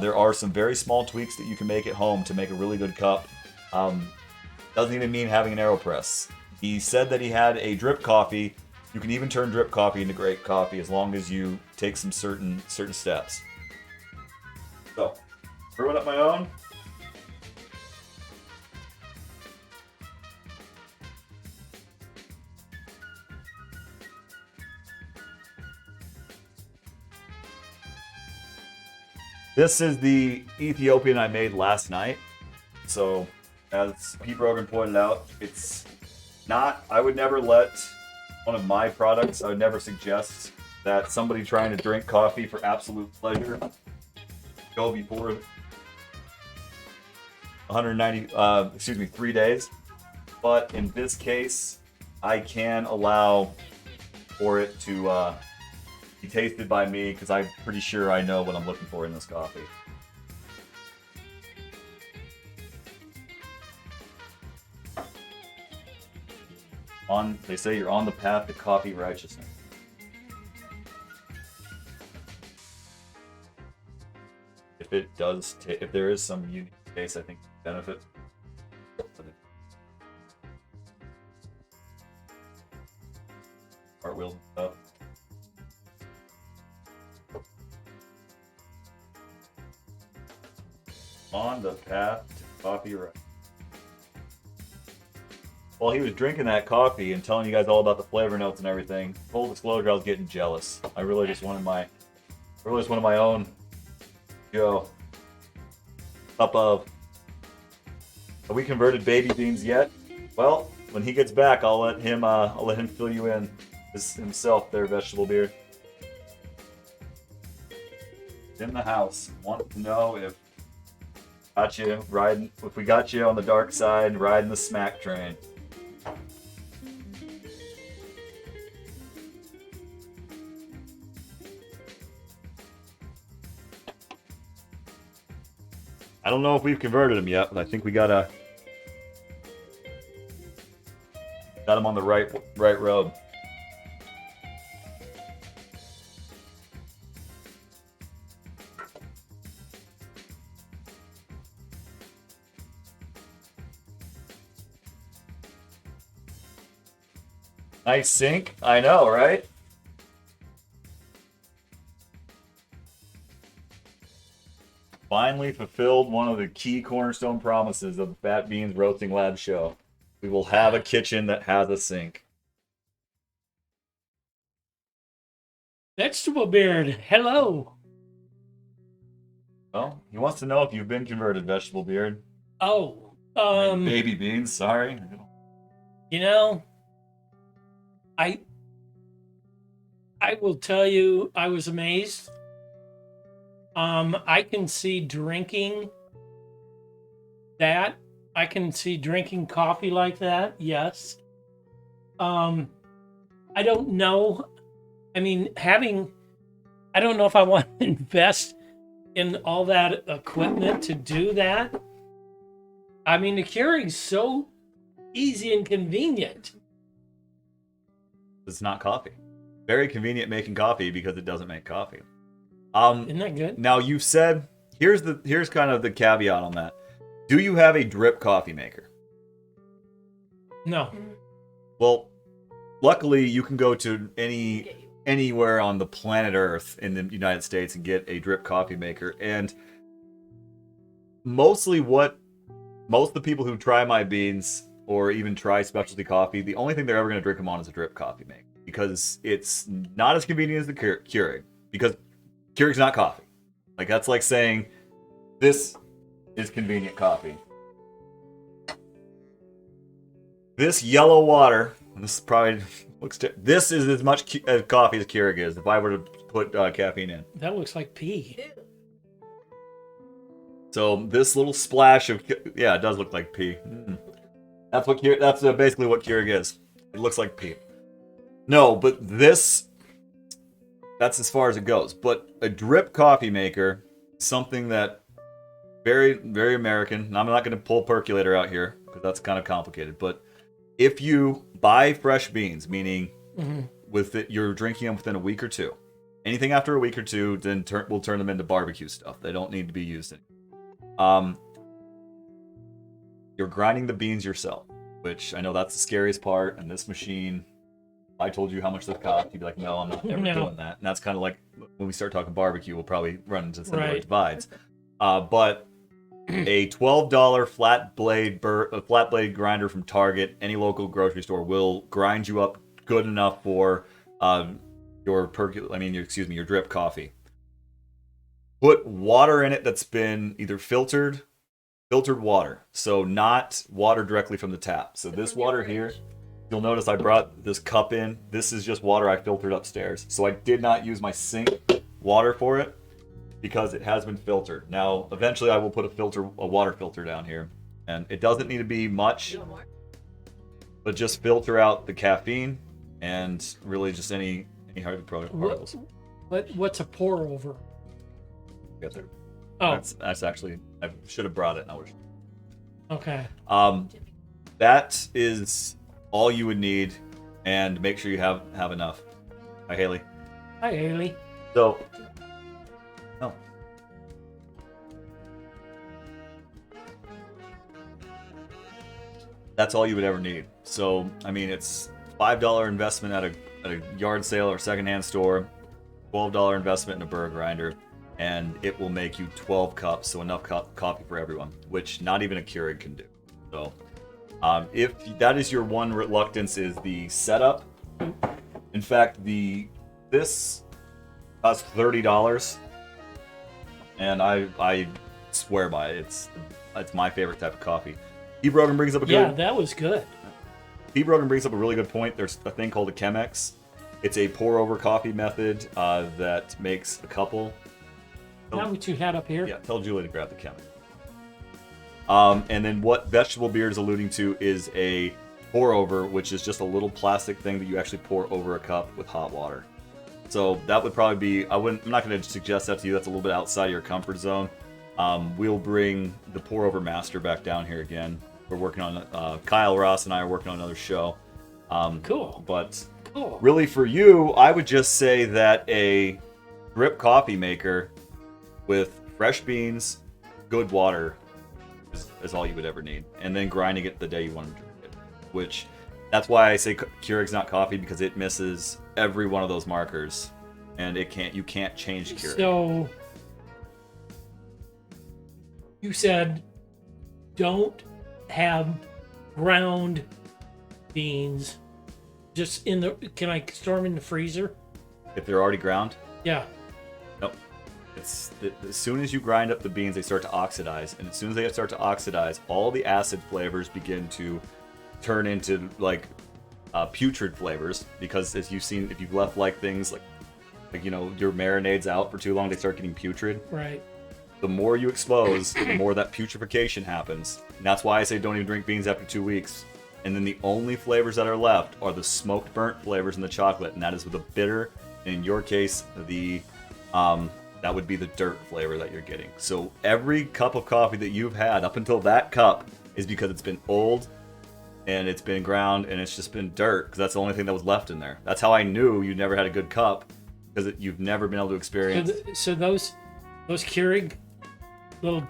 There are some very small tweaks that you can make at home to make a really good cup. Doesn't even mean having an AeroPress. He said that he had a drip coffee. You can even turn drip coffee into great coffee as long as you take some certain steps. So, brewing up my own. This is the Ethiopian I made last night. So, as Pete Brogan pointed out, it's not, I would never let one of my products, I would never suggest that somebody trying to drink coffee for absolute pleasure go before 3 days. But in this case, I can allow for it to be tasted by me because I'm pretty sure I know what I'm looking for in this coffee. They say you're on the path to coffee righteousness. If there is some unique taste, I think benefit. Cartwheels and stuff. On the path to coffee righteousness. While he was drinking that coffee and telling you guys all about the flavor notes and everything, full disclosure, I was getting jealous. I really just wanted my own Joe cup of. Have we converted Baby Beans yet? Well, when he gets back, I'll let him fill you in himself their vegetable beer. In the house, want to know if Got you riding. If we got you on the dark side, riding the smack train. I don't know if we've converted him yet, but I think we got him on the right road. Nice sink. I know, right? Finally fulfilled one of the key cornerstone promises of the Fat Beans Roasting Lab show. We will have a kitchen that has a sink. Vegetable Beard, hello. Well, he wants to know if you've been converted, Vegetable Beard. Oh, Baby Beans, sorry. you know, I will tell you, I was amazed. I can see drinking that. I can see drinking coffee like that. Yes. I don't know. I mean, I don't know if I want to invest in all that equipment to do that. I mean, the Keurig's so easy and convenient. It's not coffee. Very convenient making coffee because it doesn't make coffee. Isn't that good? Now you've said here's kind of the caveat on that. Do you have a drip coffee maker? No. Well, luckily you can go to anywhere on the planet Earth in the United States and get a drip coffee maker. And most of the people who try my beans or even try specialty coffee, the only thing they're ever going to drink them on is a drip coffee maker because it's not as convenient as the Keurig. Because Keurig's not coffee. Like, that's like saying, this is convenient coffee. This yellow water, and this probably this is as much coffee as Keurig is if I were to put caffeine in. That looks like pee. So this little splash of, yeah, it does look like pee. That's basically what Keurig is. It looks like pee. No, but that's as far as it goes. But a drip coffee maker, something that very, very American. And I'm not going to pull percolator out here because that's kind of complicated. But if you buy fresh beans, meaning you're drinking them within a week or two, anything after a week or two, then we'll turn them into barbecue stuff. They don't need to be used anymore. You're grinding the beans yourself, which I know that's the scariest part. And this machine, if I told you how much this cost, you'd be like, no, I'm not ever doing that. And that's kind of like when we start talking barbecue, we'll probably run into similar divides. But a $12 flat blade grinder from Target, any local grocery store, will grind you up good enough for your drip coffee. Put water in it that's been either filtered water, so not water directly from the tap. So this water here, you'll notice I brought this cup in. This is just water I filtered upstairs. So I did not use my sink water for it because it has been filtered. Now, eventually I will put a water filter down here. And it doesn't need to be much, but just filter out the caffeine and really just any harmful particles. What's a pour over? Get there. Oh, That's actually, I should have brought it. okay. That is all you would need, and make sure you have enough. Hi, Haley. Hi, Haley. So, that's all you would ever need. So, I mean, it's $5 investment at a yard sale or secondhand store, $12 investment in a burr grinder, and it will make you 12 cups, so enough coffee for everyone, which not even a Keurig can do. So, if that is your one reluctance, is the setup. In fact, this costs $30, and I swear by it. It's my favorite type of coffee. Steve Rogan brings up that was good. Steve Rogan brings up a really good point. There's a thing called a Chemex. It's a pour-over coffee method that makes a couple. Is that what you had up here? Yeah, tell Julie to grab the Chemex. And then what Vegetable Beard is alluding to is a pour over, which is just a little plastic thing that you actually pour over a cup with hot water. So that would probably be, I'm not going to suggest that to you. That's a little bit outside of your comfort zone. We'll bring the pour over master back down here again. We're working on, Kyle Ross and I are working on another show. Cool. But Cool. really for you, I would just say that a drip coffee maker with fresh beans, good water is all you would ever need. And then grinding it the day you want to drink it. Which, that's why I say Keurig's not coffee, because it misses every one of those markers. And you can't change Keurig. So, you said don't have ground beans just in the, can I store them in the freezer? If they're already ground, Yeah. nope. As soon as you grind up the beans, they start to oxidize. And as soon as they start to oxidize, all the acid flavors begin to turn into like putrid flavors. Because as you've seen, if you've left like things like your marinades out for too long, they start getting putrid. Right. The more you expose, the more that putrefaction happens. And that's why I say don't even drink beans after 2 weeks. And then the only flavors that are left are the smoked burnt flavors in the chocolate, and that is with the bitter. And in your case, that would be the dirt flavor that you're getting. So every cup of coffee that you've had up until that cup is because it's been old and it's been ground and it's just been dirt, because that's the only thing that was left in there. That's how I knew you never had a good cup, because you've never been able to experience. So those Keurig little,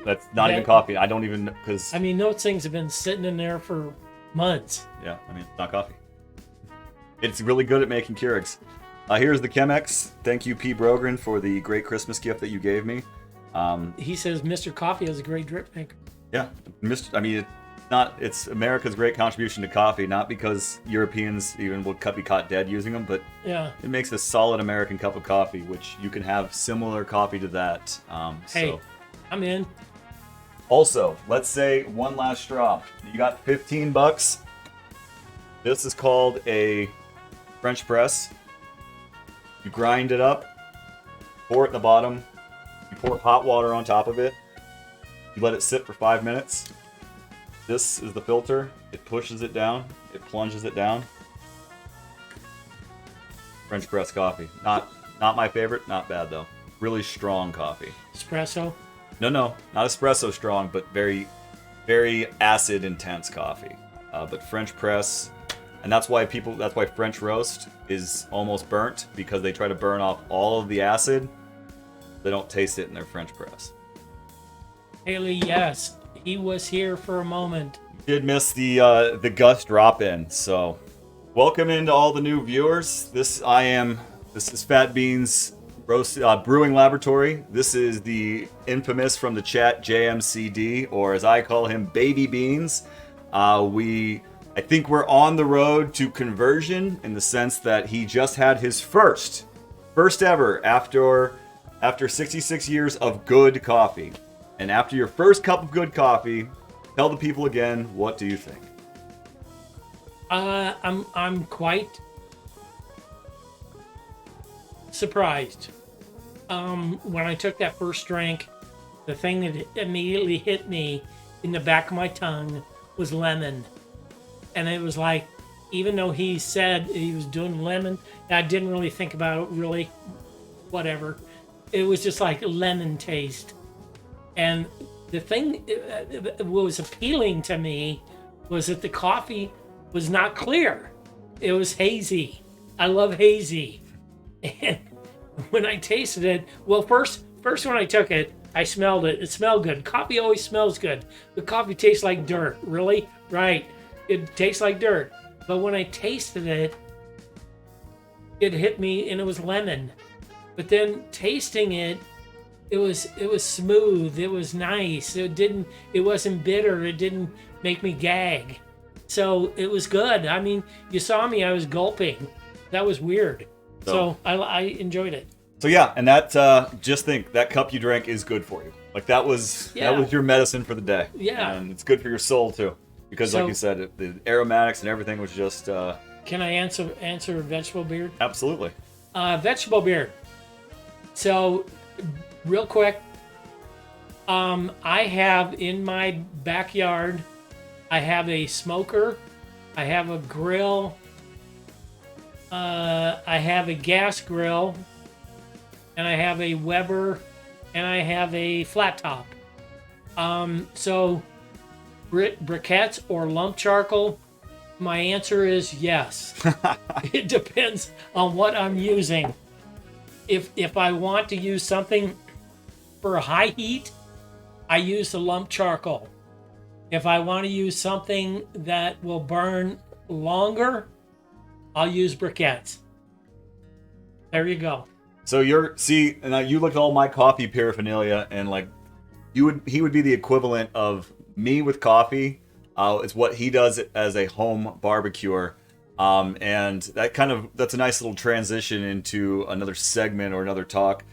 That's not even coffee. I don't even, because I mean, those things have been sitting in there for months. yeah, I mean, it's not coffee. It's really good at making Keurigs. Here's the Chemex. Thank you, P. Brogren, for the great Christmas gift that you gave me. He says Mr. Coffee is a great drip maker. Yeah, it's America's great contribution to coffee, not because Europeans even would be caught dead using them, but Yeah. it makes a solid American cup of coffee, which you can have similar coffee to that. Hey, So. I'm in. Also, let's say one last straw. You got $15. This is called a French press. You grind it up, pour it in the bottom, you pour hot water on top of it, you let it sit for 5 minutes. This is the filter. It pushes it down, it plunges it down. French press coffee. Not my favorite, not bad though. Really strong coffee. Espresso. No, not espresso strong, but very, very acid intense coffee. But French press, and that's why French roast is almost burnt, because they try to burn off all of the acid. They don't taste it in their French press. Haley, yes, he was here for a moment. Did miss the Gus drop in, so welcome into all the new viewers. This is Fat Beans Roast Brewing Laboratory. This is the infamous from the chat JMCD, or as I call him, Baby Beans. I think we're on the road to conversion, in the sense that he just had his first ever after 66 years of good coffee. And after your first cup of good coffee, tell the people again, what do you think? I'm quite surprised. When I took that first drink, the thing that immediately hit me in the back of my tongue was lemon. And it was like, even though he said he was doing lemon, I didn't really think about it, really, whatever. It was just like lemon taste. And the thing what was appealing to me was that the coffee was not clear. It was hazy. I love hazy. And when I tasted it, well, first when I took it, I smelled it. It smelled good. Coffee always smells good. The coffee tastes like dirt. Really? Right. It tastes like dirt. But when I tasted it, it hit me, and it was lemon. But then tasting it, it was smooth. It was nice. It wasn't bitter. It didn't make me gag. So it was good. I mean, you saw me, I was gulping. That was weird. So I enjoyed it. So yeah, and that just think that cup you drank is good for you. Like that was your medicine for the day. Yeah, and it's good for your soul too, because like you said, the aromatics and everything was just. Can I answer Vegetable Beard? Absolutely. Vegetable Beard. So, real quick, I have in my backyard, I have a smoker, I have a grill, I have a gas grill, and I have a Weber, and I have a flat top. So briquettes or lump charcoal, my answer is yes. It depends on what I'm using. If I want to use something for high heat, I use the lump charcoal. If I want to use something that will burn longer, I'll use briquettes. There you go. So you look at all my coffee paraphernalia, and like he would be the equivalent of me with coffee. It's what he does as a home barbecuer. And that's a nice little transition into another segment or another talk.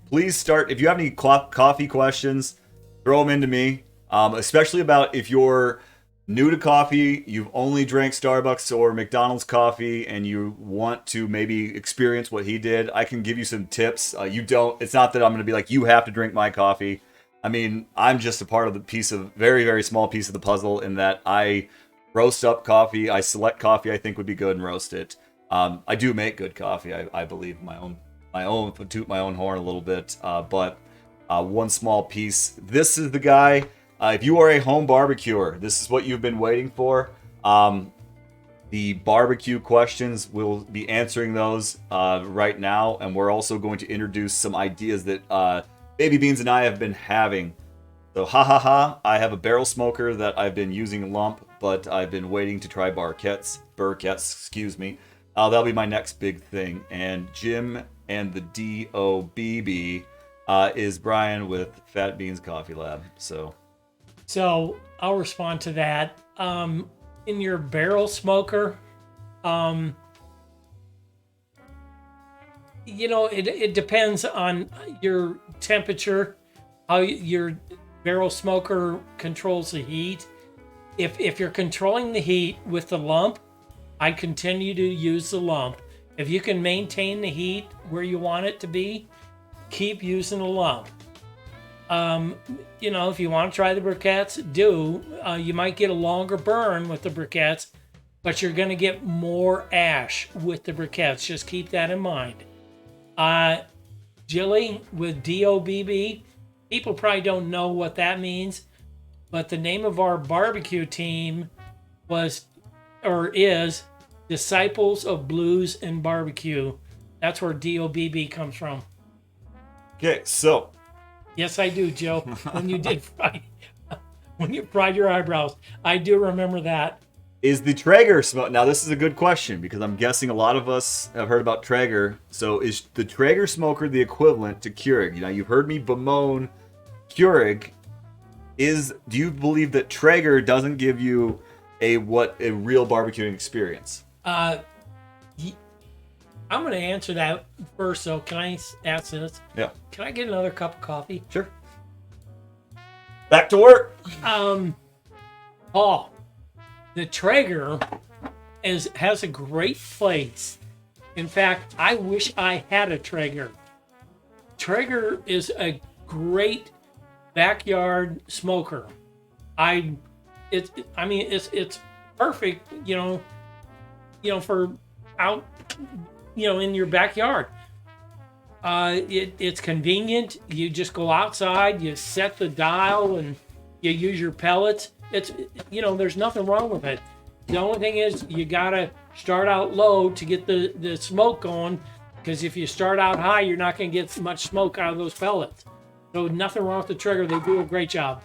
Please start, if you have any coffee questions, throw them into me, especially about if you're new to coffee, you've only drank Starbucks or McDonald's coffee, and you want to maybe experience what he did. I can give you some tips. It's not that I'm going to be like, you have to drink my coffee. I mean, I'm just a part of the very, very small piece of the puzzle in that I roast up coffee. I select coffee I think would be good and roast it. I do make good coffee. I believe my own, toot my own horn a little bit. But one small piece. This is the guy. If you are a home barbecuer, this is what you've been waiting for. The barbecue questions, we'll be answering those right now. And we're also going to introduce some ideas that Baby Beans and I have been having. So, I have a barrel smoker that I've been using lump, but I've been waiting to try burquettes, excuse me. That'll be my next big thing. And Jim and the DOBB is Brian with Fat Beans Coffee Lab. So I'll respond to that. In your barrel smoker, it depends on your temperature, how your barrel smoker controls the heat. If you're controlling the heat with the lump, I continue to use the lump. If you can maintain the heat where you want it to be, keep using the lump. If you want to try the briquettes, do. You might get a longer burn with the briquettes, but you're going to get more ash with the briquettes. Just keep that in mind. Jilly with DOBB, people probably don't know what that means, but the name of our barbecue team is Disciples of Blues and Barbecue. That's where DOBB comes from. Okay, so. Yes, I do, Joe. When you fried your eyebrows, I do remember that. Is the Traeger smoke? Now, this is a good question because I'm guessing a lot of us have heard about Traeger. So, is the Traeger smoker the equivalent to Keurig? You've heard me bemoan Keurig. Do you believe that Traeger doesn't give you a real barbecuing experience? I'm going to answer that first. So, can I ask this? Yeah. Can I get another cup of coffee? Sure. Back to work. Paul, the Traeger has a great place. In fact, I wish I had a Traeger. Traeger is a great backyard smoker. It's perfect, for out, in your backyard. It's convenient. You just go outside, you set the dial, and you use your pellets. There's nothing wrong with it. The only thing is you gotta start out low to get the smoke going, because if you start out high, you're not gonna get much smoke out of those pellets. So nothing wrong with the Traeger. They do a great job.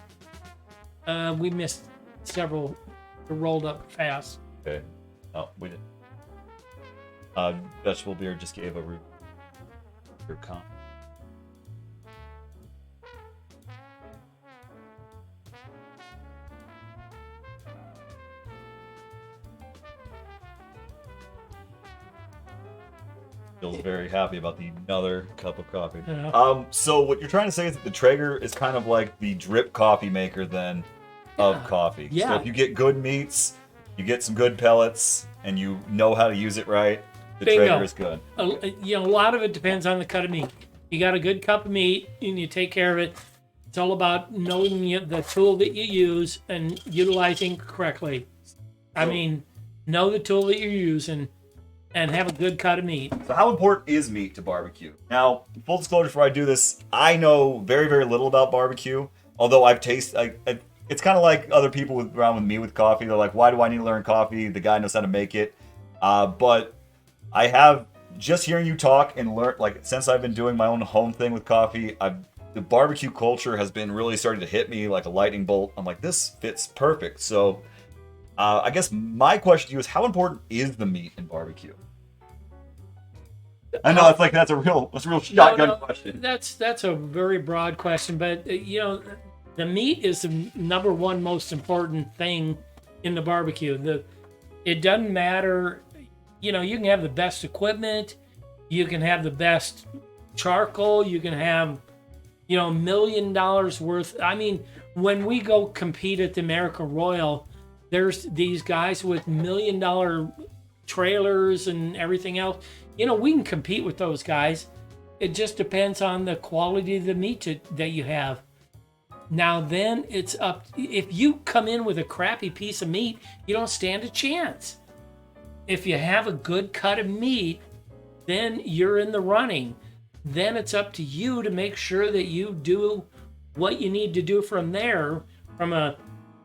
We missed several that rolled up fast. Okay. Oh, we didn't. Vegetable beer just gave a root beer comp. Feels very happy about another cup of coffee. Yeah. So what you're trying to say is that the Traeger is kind of like the drip coffee maker then of coffee. Yeah. So if you get good meats, you get some good pellets, and you know how to use it right, the Bingo. Traeger is good. A lot of it depends on the cut of meat. You got a good cup of meat, and you take care of it. It's all about knowing the tool that you use and utilizing correctly. I mean, know the tool that you're using and have a good cut of meat. So how important is meat to barbecue? Now, full disclosure, before I do this, I know very, very little about barbecue. Although I've tasted, it's kind of like other people around with me with coffee. They're like, why do I need to learn coffee? The guy knows how to make it. But I have, just hearing you talk and learn, like, since I've been doing my own home thing with coffee, the barbecue culture has been really starting to hit me like a lightning bolt. I'm like, this fits perfect. So I guess my question to you is, how important is the meat in barbecue? I know that's a real shotgun question. That's a very broad question, but the meat is the number one most important thing in the barbecue. It doesn't matter, you can have the best equipment, you can have the best charcoal, you can have $1 million worth. I mean, when we go compete at the American Royal, there's these guys with $1 million trailers and everything else. We can compete with those guys. It just depends on the quality of the meat that you have. Now then, it's up. If you come in with a crappy piece of meat, you don't stand a chance. If you have a good cut of meat, then you're in the running. Then it's up to you to make sure that you do what you need to do from there, from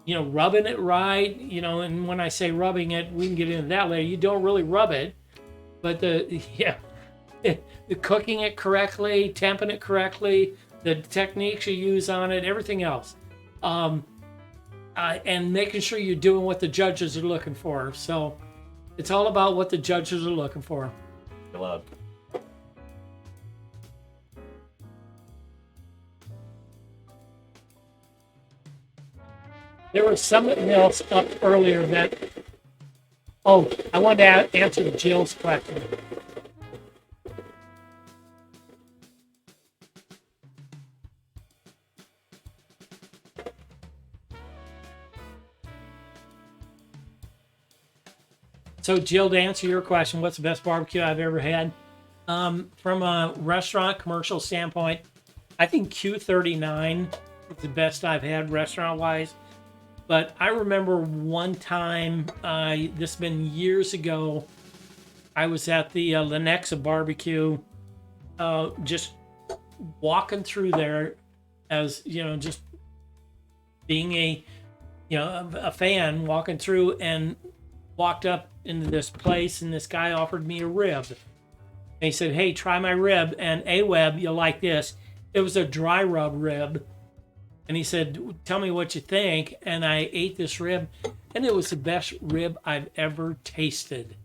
rubbing it right, and when I say rubbing it, we can get into that later. You don't really rub it, but the cooking it correctly, temping it correctly, the techniques you use on it, everything else. And making sure you're doing what the judges are looking for. So it's all about what the judges are looking for. Loud. There was something else up earlier that... Oh, I wanted to answer Jill's question. So, Jill, to answer your question, what's the best barbecue I've ever had? From a restaurant commercial standpoint, I think Q39 is the best I've had restaurant-wise. But I remember one time, this has been years ago, I was at the Lenexa barbecue, just walking through there as, just being a fan, walking through, and walked up into this place, and this guy offered me a rib. And he said, hey, try my rib, and AWeb, you'll like this. It was a dry rub rib. And he said, tell me what you think. And I ate this rib, and it was the best rib I've ever tasted.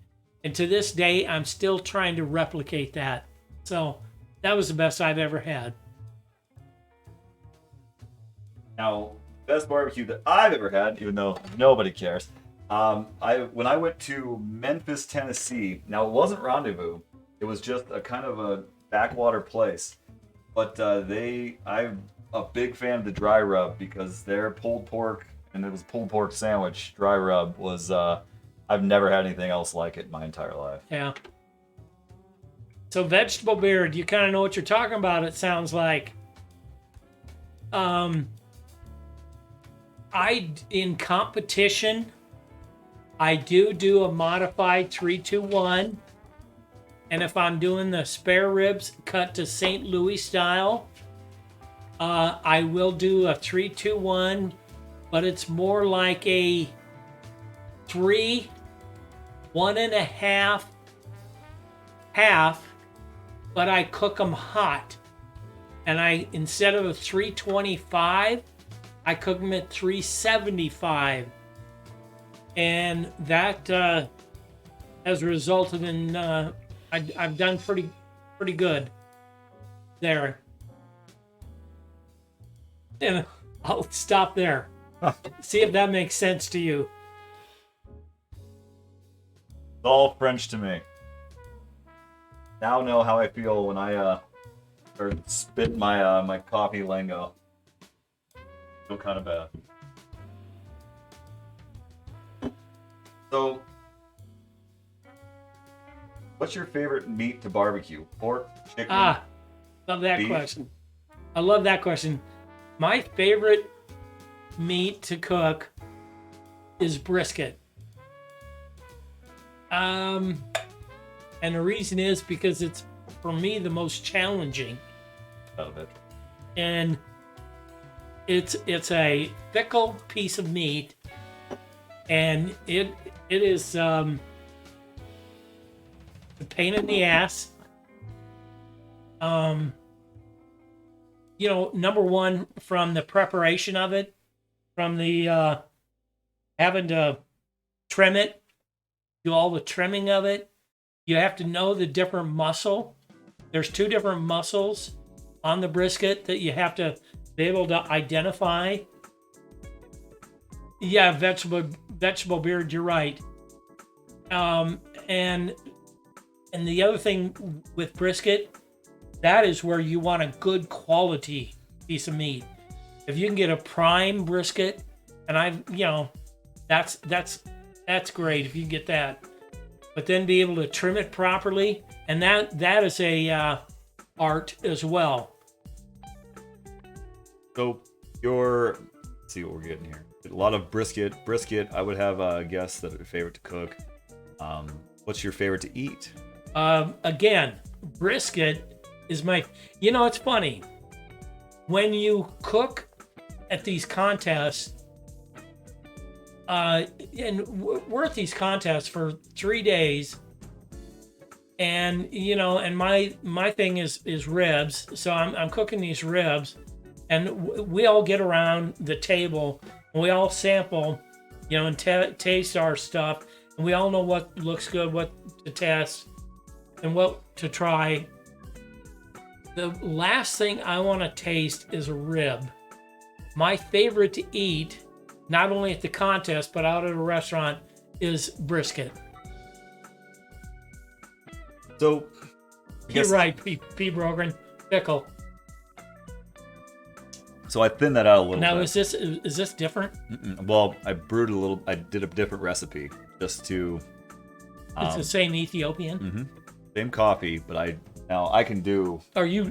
And to this day, I'm still trying to replicate that. So that was the best I've ever had. Now, best barbecue that I've ever had, even though nobody cares, when I went to Memphis, Tennessee, now it wasn't Rendezvous, it was just a kind of a backwater place. But I'm a big fan of the dry rub because their pulled pork, and it was pulled pork sandwich, dry rub was, I've never had anything else like it in my entire life. Yeah. So Vegetable Beard, you kind of know what you're talking about, it sounds like. In competition, I do a modified 3-2-1. And if I'm doing the spare ribs cut to St. Louis style, I will do a 3-2-1, but it's more like a 3, 1.5, half, but I cook them hot. And instead of a 325, I cook them at 375. And that has resulted in I've done pretty good there. And I'll stop there. See if that makes sense to you. It's all French to me. Now know how I feel when I start spitting my my coffee lingo. Feel kind of bad. So, what's your favorite meat to barbecue? Pork, chicken? Love that beef? question. I love that question. My favorite meat to cook is brisket. And the reason is because it's, for me, the most challenging of it. And it's a fickle piece of meat, and it is a pain in the ass. Number one, from the preparation of it, from the having to trim it, do all the trimming of it. You have to know the different muscle. There's 2 different muscles on the brisket that you have to be able to identify. Yeah, vegetable beard, you're right. And the other thing with brisket, that is where you want a good quality piece of meat. If you can get a prime brisket, and that's great if you can get that. But then be able to trim it properly, and that is a art as well. So let's see what we're getting here. A lot of brisket. I would have a guess that a favorite to cook. What's your favorite to eat? Again, brisket is my. It's funny when you cook at these contests. And we're at these contests for 3 days, and and my thing is ribs. So I'm cooking these ribs, and we all get around the table and we all sample, and taste our stuff, and we all know what looks good, what to test, and what to try. The last thing I want to taste is a rib. My favorite to eat, not only at the contest, but out at a restaurant, is brisket. So, you're right, P. Brogan. Pickle. So I thinned that out a little now, bit. is this different? Well, I brewed a little. I did a different recipe just to. It's the same Ethiopian. Mm-hmm. Same coffee, but I can do. Are you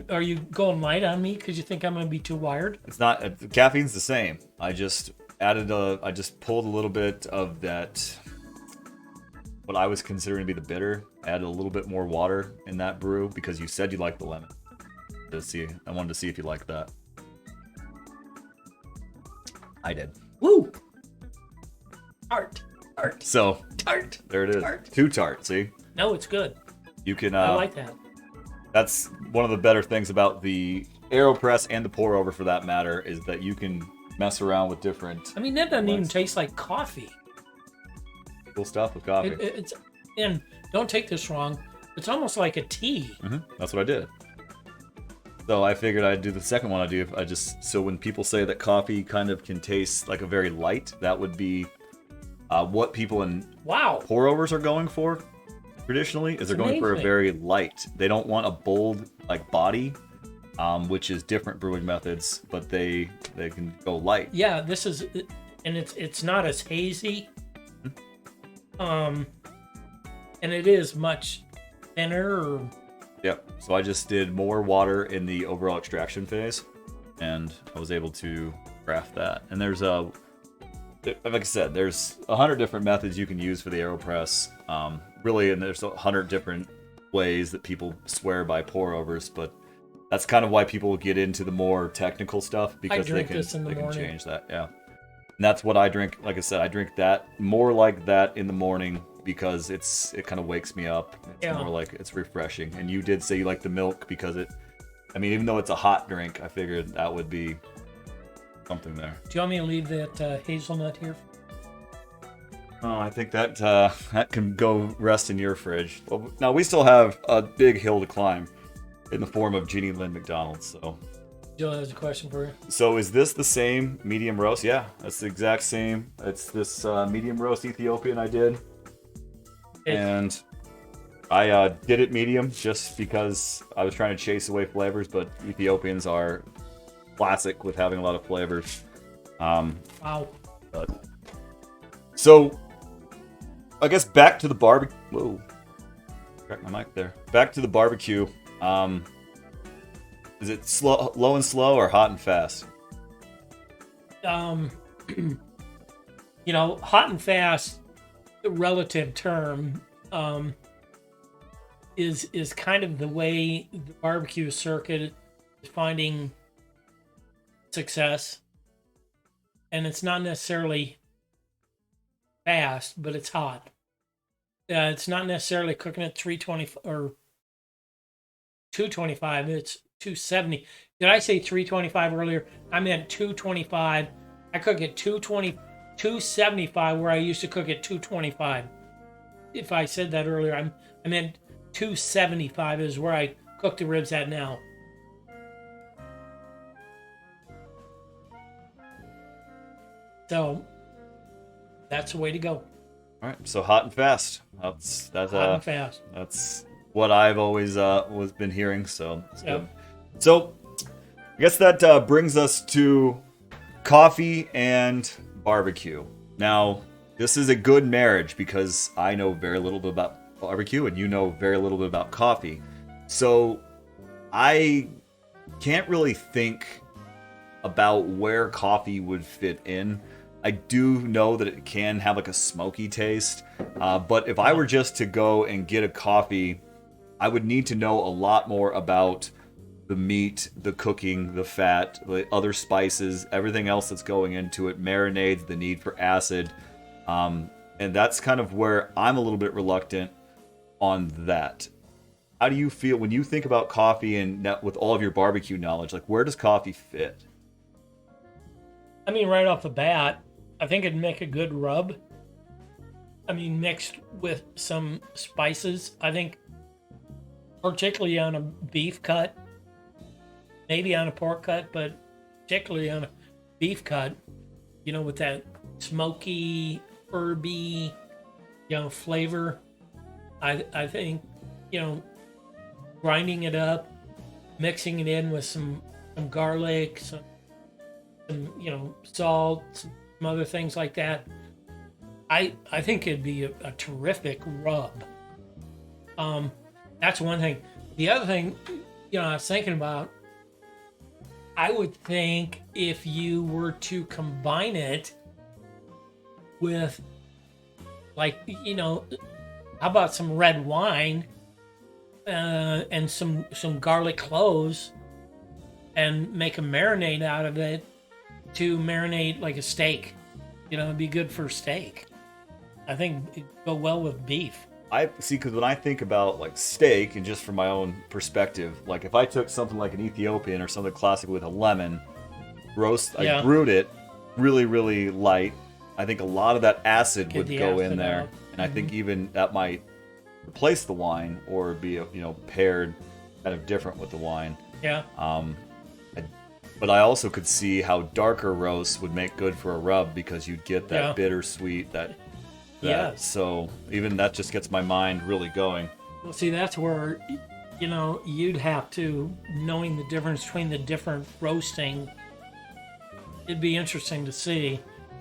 going light on me because you think I'm going to be too wired? It's not. Caffeine's the same. I just I just pulled a little bit of that, what I was considering to be the bitter. Added a little bit more water in that brew because you said you liked the lemon. I wanted to see if you liked that. I did. Woo! Tart. So Tart. there it is. Tart. Too tart. See? No, it's good. You can. I like that. That's one of the better things about the AeroPress and the pour over, for that matter, is that you can mess around with different. I mean, that doesn't even taste like coffee. Cool stuff with coffee. And don't take this wrong. It's almost like a tea. Mm-hmm. That's what I did. So I figured I'd do the second one. So when people say that coffee kind of can taste like a very light, that would be what people in pour overs are going for. Traditionally, they're going for a very light. They don't want a bold body, which is different brewing methods, but they can go light. Yeah, this is, and it's not as hazy. And it is much thinner. Yep. So I just did more water in the overall extraction phase, and I was able to craft that. And there's like I said, there's 100 different methods you can use for the AeroPress. Really, and there's 100 different ways that people swear by pour overs, but that's kind of why people get into the more technical stuff, because they can change that. Yeah. And that's what I drink. Like I said, I drink that more like that in the morning because it kind of wakes me up. It's more like it's refreshing. And you did say you like the milk because even though it's a hot drink, I figured that would be something there. Do you want me to leave that hazelnut here? Oh, I think that can go rest in your fridge. Well, now we still have a big hill to climb in the form of Jeannie Lynn McDonald. So, Jill has a question for you. So, is this the same medium roast? Yeah, that's the exact same. It's this medium roast Ethiopian I did, and I did it medium just because I was trying to chase away flavors. But Ethiopians are classic with having a lot of flavors. Wow. So, I guess back to the barbecue. Whoa. Cracked my mic there. Back to the barbecue. Is it low and slow or hot and fast? um, hot and fast, the relative term, is kind of the way the barbecue circuit is finding success, and it's not necessarily fast, but it's hot. It's not necessarily cooking at 320 or 225. It's 270. Did I say 325 earlier? I meant 225. I cook at 275 where I used to cook at 225. If I said that earlier, I meant 275 is where I cook the ribs at now. So that's the way to go. All right, so hot and fast. That's Hot and fast. That's what I've always was been hearing. So it's Yep. good. So I guess that brings us to coffee and barbecue. Now this is a good marriage because I know very little bit about barbecue and you know very little bit about coffee. So I can't really think about where coffee would fit in. I do know that it can have like a smoky taste, but if I were just to go and get a coffee, I would need to know a lot more about the meat, the cooking, the fat, the other spices, everything else that's going into it, marinades, the need for acid, and that's kind of where I'm a little bit reluctant on that. How do you feel when you think about coffee and with all of your barbecue knowledge? Like, where does coffee fit? I mean, right off the bat, I think it'd make a good rub. I mean, mixed with some spices. I think, particularly on a beef cut, maybe on a pork cut, but particularly on a beef cut, with that smoky, herby, flavor. I think, grinding it up, mixing it in with some garlic, some salt, some other things like that. I think it'd be a terrific rub. That's one thing. The other thing, I was thinking about, I would think if you were to combine it with, how about some red wine and some garlic cloves and make a marinade out of it to marinate like a steak. It'd be good for steak. I think it'd go well with beef. I see, because when I think about like steak, and just from my own perspective, like if I took something like an Ethiopian or something classic with a lemon, roast, I brewed it really, really light. I think a lot of that acid would go in there, and I think even that might replace the wine or be paired kind of different with the wine. Yeah. But I also could see how darker roasts would make good for a rub because you'd get that bittersweet, that. Yes. So even that just gets my mind really going. Well, see, that's where, you'd have to, knowing the difference between the different roasting, it'd be interesting to see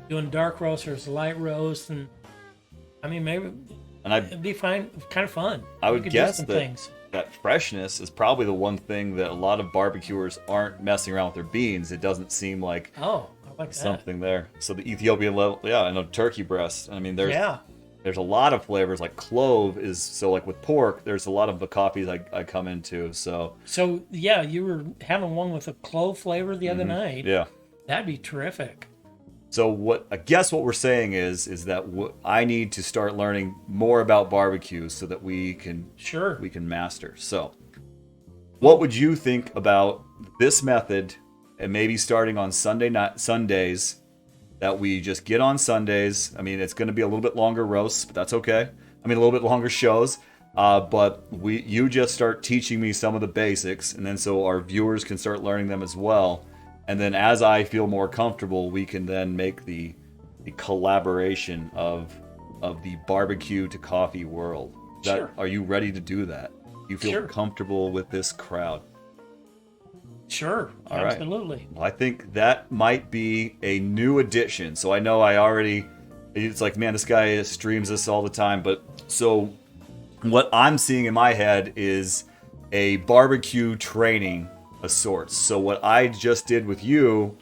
doing dark roast versus light roast, and I mean, maybe it'd be fine, kind of fun. I would guess that freshness is probably the one thing that a lot of barbecuers aren't messing around with their beans. It doesn't seem like something there. So the Ethiopian level, I know turkey breast. I mean, there's a lot of flavors. Like clove is, so like with pork, there's a lot of the coffees I come into. So yeah, you were having one with a clove flavor the other night. Yeah, that'd be terrific. So what we're saying is that I need to start learning more about barbecue so that we can master. So what would you think about this method, and maybe starting on Sundays, that we just get on Sundays? I mean, it's going to be a little bit longer roasts, but that's okay. I mean, a little bit longer shows, but you just start teaching me some of the basics, and then so our viewers can start learning them as well. And then as I feel more comfortable, we can then make the collaboration of the barbecue to coffee world. Are you ready to do that? You feel comfortable with this crowd? Sure, all absolutely. Right. Well, I think that might be a new addition. So I know it's like, man, this guy streams this all the time. But so what I'm seeing in my head is a barbecue training of sorts. So what I just did with you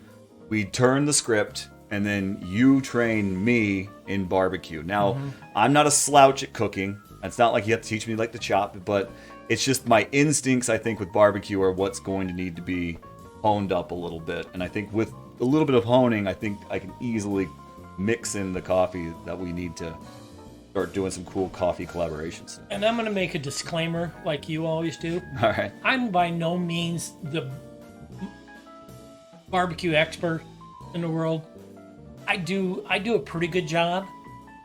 we turn the script, and then you train me in barbecue. Now, I'm not a slouch at cooking. It's not like you have to teach me like to chop, but it's just my instincts, I think, with barbecue are what's going to need to be honed up a little bit. And I think with a little bit of honing, I think I can easily mix in the coffee that we need to start doing some cool coffee collaborations. And I'm going to make a disclaimer like you always do. All right. I'm by no means the barbecue expert in the world. I do a pretty good job.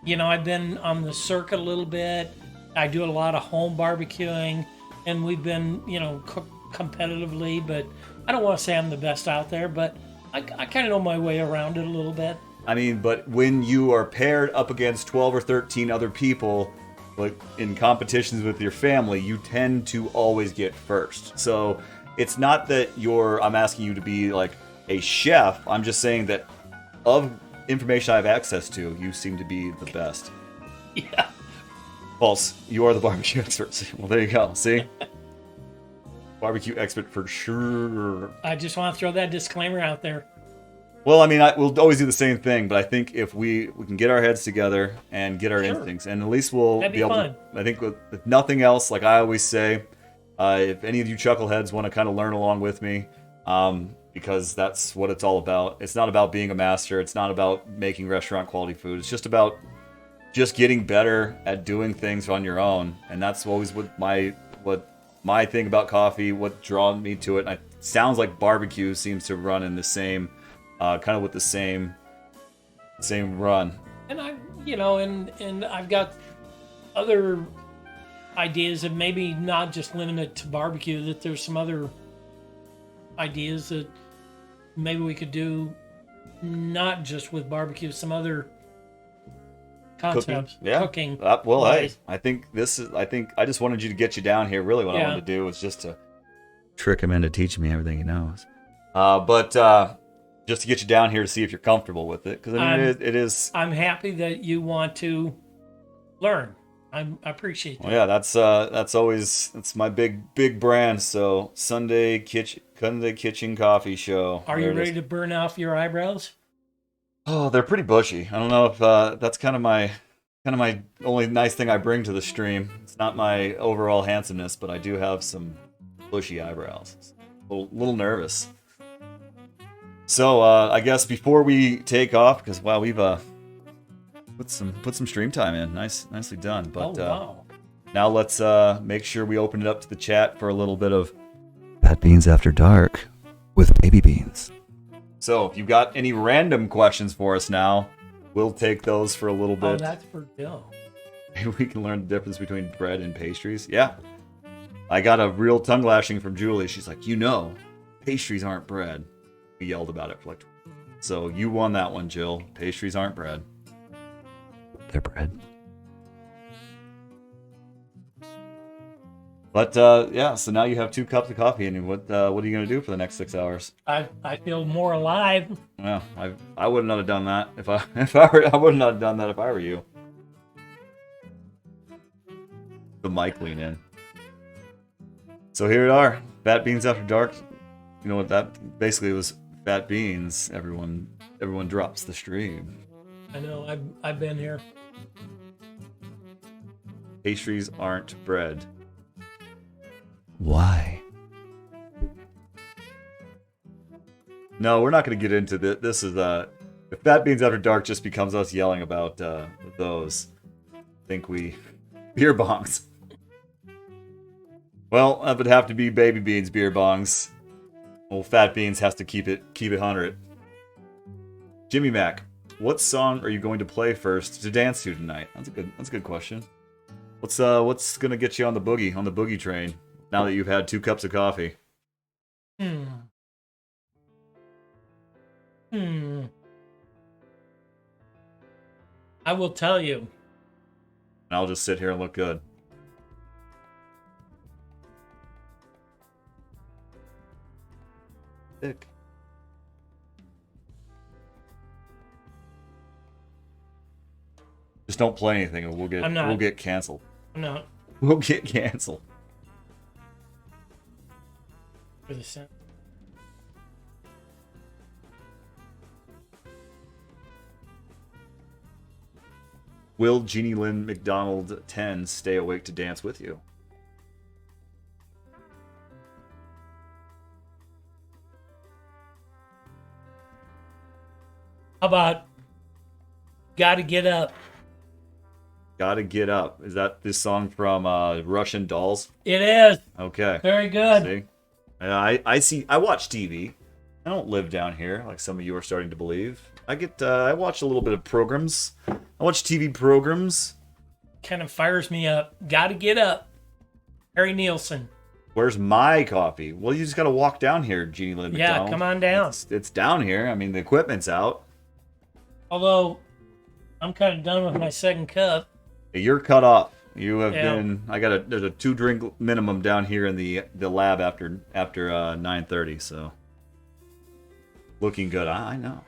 You know, I've been on the circuit a little bit. I do a lot of home barbecuing, and we've been, you know, cook competitively, but I don't want to say I'm the best out there, but I kind of know my way around it a little bit. I mean, but when you are paired up against 12 or 13 other people, like in competitions with your family, you tend to always get first. So it's not that I'm asking you to be like a chef. I'm just saying that of information I have access to, you seem to be the best. Yeah. False. You are the barbecue expert. Well, there you go. See? Barbecue expert for sure. I just want to throw that disclaimer out there. Well, I mean, we'll always do the same thing, but I think if we can get our heads together and get our instincts, and at least we'll That'd be able fun. to, I think with nothing else, like I always say, if any of you chuckleheads want to kind of learn along with me, because that's what it's all about. It's not about being a master. It's not about making restaurant quality food. It's just about just getting better at doing things on your own. And that's always what my thing about coffee, what drawn me to it. And it sounds like barbecue seems to run in the same, kind of with the same run. And and I've got other ideas of maybe not just limited to barbecue, that there's some other ideas that maybe we could do not just with barbecue, some other concepts. Cooking. Well, hey, I think I just wanted you to get you down here. Really, what I wanted to do was just to trick him into teaching me everything he knows. But just to get you down here to see if you're comfortable with it, because I mean, it is. I'm happy that you want to learn. I appreciate that. Well, yeah, that's my big brand. So Sunday Kitchen Coffee Show. Are you ready to burn off your eyebrows? Oh, they're pretty bushy. I don't know if that's kind of my only nice thing I bring to the stream. It's not my overall handsomeness, but I do have some bushy eyebrows. A little nervous. So I guess before we take off, because wow, we've put some stream time in. Nicely done. But wow. Now let's make sure we open it up to the chat for a little bit of Fat Beans After Dark with Baby Beans. So if you've got any random questions for us now, we'll take those for a little bit. Oh, that's for Bill. Maybe we can learn the difference between bread and pastries. Yeah. I got a real tongue lashing from Julie. She's like, pastries aren't bread. We yelled about it for like 20 minutes. So you won that one, Jill. Pastries aren't bread. They're bread. But so now you have 2 cups of coffee, and what are you gonna do for the next 6 hours? I feel more alive. Well, I wouldn't have done that if I wouldn't have done that if I were you. The mic lean in. So here we are, Fat Beans After Dark. You know what that basically was? Fat beans. Everyone drops the stream. I know. I've been here. Pastries aren't bread. Why? No, we're not going to get into this. This is if Fat Beans After Dark just becomes us yelling about those. I think we beer bongs. Well, that would have to be Baby Beans beer bongs. Well, Fat Beans has to keep it 100. Jimmy Mac, what song are you going to play first to dance to tonight? That's a good question. What's gonna get you on the boogie train now that you've had 2 cups of coffee? I will tell you. And I'll just sit here and look good. Thick. Just don't play anything, or we'll get canceled. I'm not. We'll get canceled. For the sound. Will Jeannie Lynn McDonald 10 stay awake to dance with you? How about Gotta Get Up? Gotta Get Up. Is that this song from Russian Dolls? It is. Okay. Very good. See? I see. I watch TV. I don't live down here like some of you are starting to believe. I watch a little bit of programs. I watch TV programs. Kind of fires me up. Gotta Get Up. Harry Nielsen. Where's my coffee? Well, you just got to walk down here, Jeannie Lynn Yeah, McDonald. come on down. It's down here. I mean, the equipment's out. Although, I'm kind of done with my second cup. You're cut off. You have Yeah. been. There's a 2-drink minimum down here in the lab after 9:30. So, looking good. I know.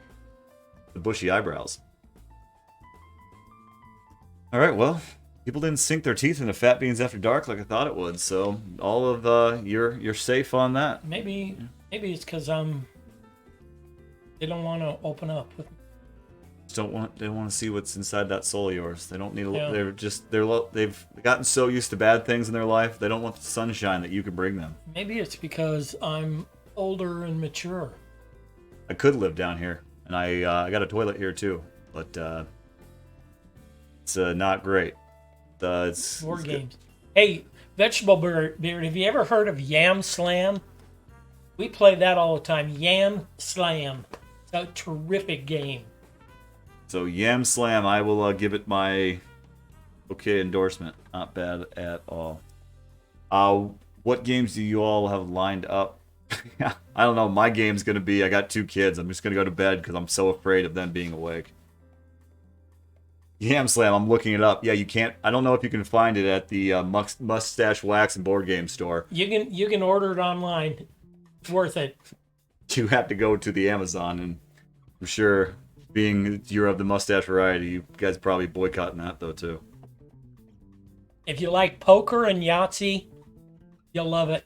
The bushy eyebrows. All right. Well, people didn't sink their teeth into Fat Beans After Dark like I thought it would. So, all of you're safe on that. Maybe it's because they don't want to open up with. They don't want to see what's inside that soul of yours. They don't need. Yeah. They've gotten so used to bad things in their life. They don't want the sunshine that you can bring them. Maybe it's because I'm older and mature. I could live down here, and I got a toilet here too, but it's not great. It's Board good. games. Hey, Vegetable Beard, have you ever heard of Yam Slam? We play that all the time. Yam Slam. It's a terrific game. So Yam Slam, I will give it my okay endorsement. Not bad at all. What games do you all have lined up? I don't know. My game's gonna be. I got 2 kids. I'm just gonna go to bed because I'm so afraid of them being awake. Yam Slam. I'm looking it up. Yeah, you can't. I don't know if you can find it at the Mustache Wax and Board Game store. You can order it online. It's worth it. You have to go to the Amazon, and I'm sure, being you're of the mustache variety, you guys probably boycotting that though too. If you like poker and Yahtzee, you'll love it.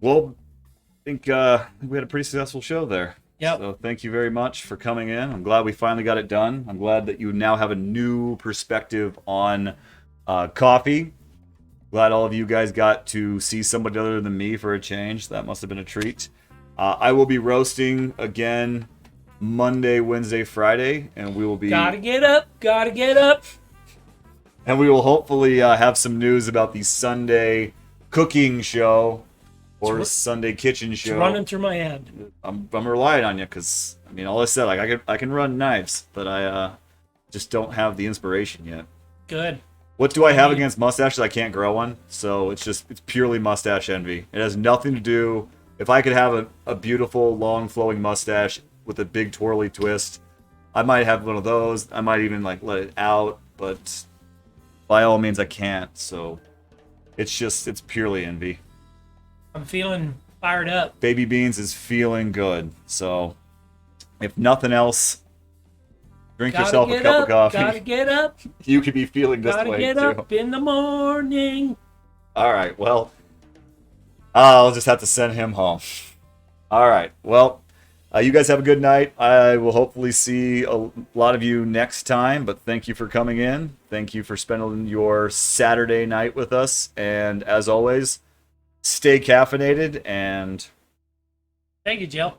Well, I think we had a pretty successful show there. Yep. So thank you very much for coming in. I'm glad we finally got it done. I'm glad that you now have a new perspective on coffee. Glad all of you guys got to see somebody other than me for a change. That must have been a treat. I will be roasting again Monday, Wednesday, Friday, and we will be. Gotta get up. Gotta get up. And we will hopefully have some news about the Sunday cooking show or Sunday kitchen show. It's running through my head. I'm relying on you because I mean, all I said, like I can run knives, but I just don't have the inspiration yet. Good. What do I have against mustaches? I can't grow one, so it's purely mustache envy. It has nothing to do. If I could have a beautiful long flowing mustache with a big twirly twist, I might have one of those. I might even like let it out, but by all means I can't. So it's purely envy. I'm feeling fired up. Baby Beans is feeling good. So if nothing else, drink Gotta yourself a get cup up. of coffee. Gotta get up. You could be feeling this Gotta way get too. up in the morning. All right. Well, I'll just have to send him home. All right. Well, you guys have a good night. I will hopefully see a lot of you next time, but thank you for coming in. Thank you for spending your Saturday night with us. And as always, stay caffeinated and Thank you, Jill.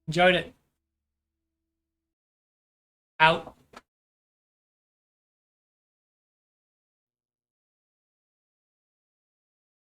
Enjoyed it. Out.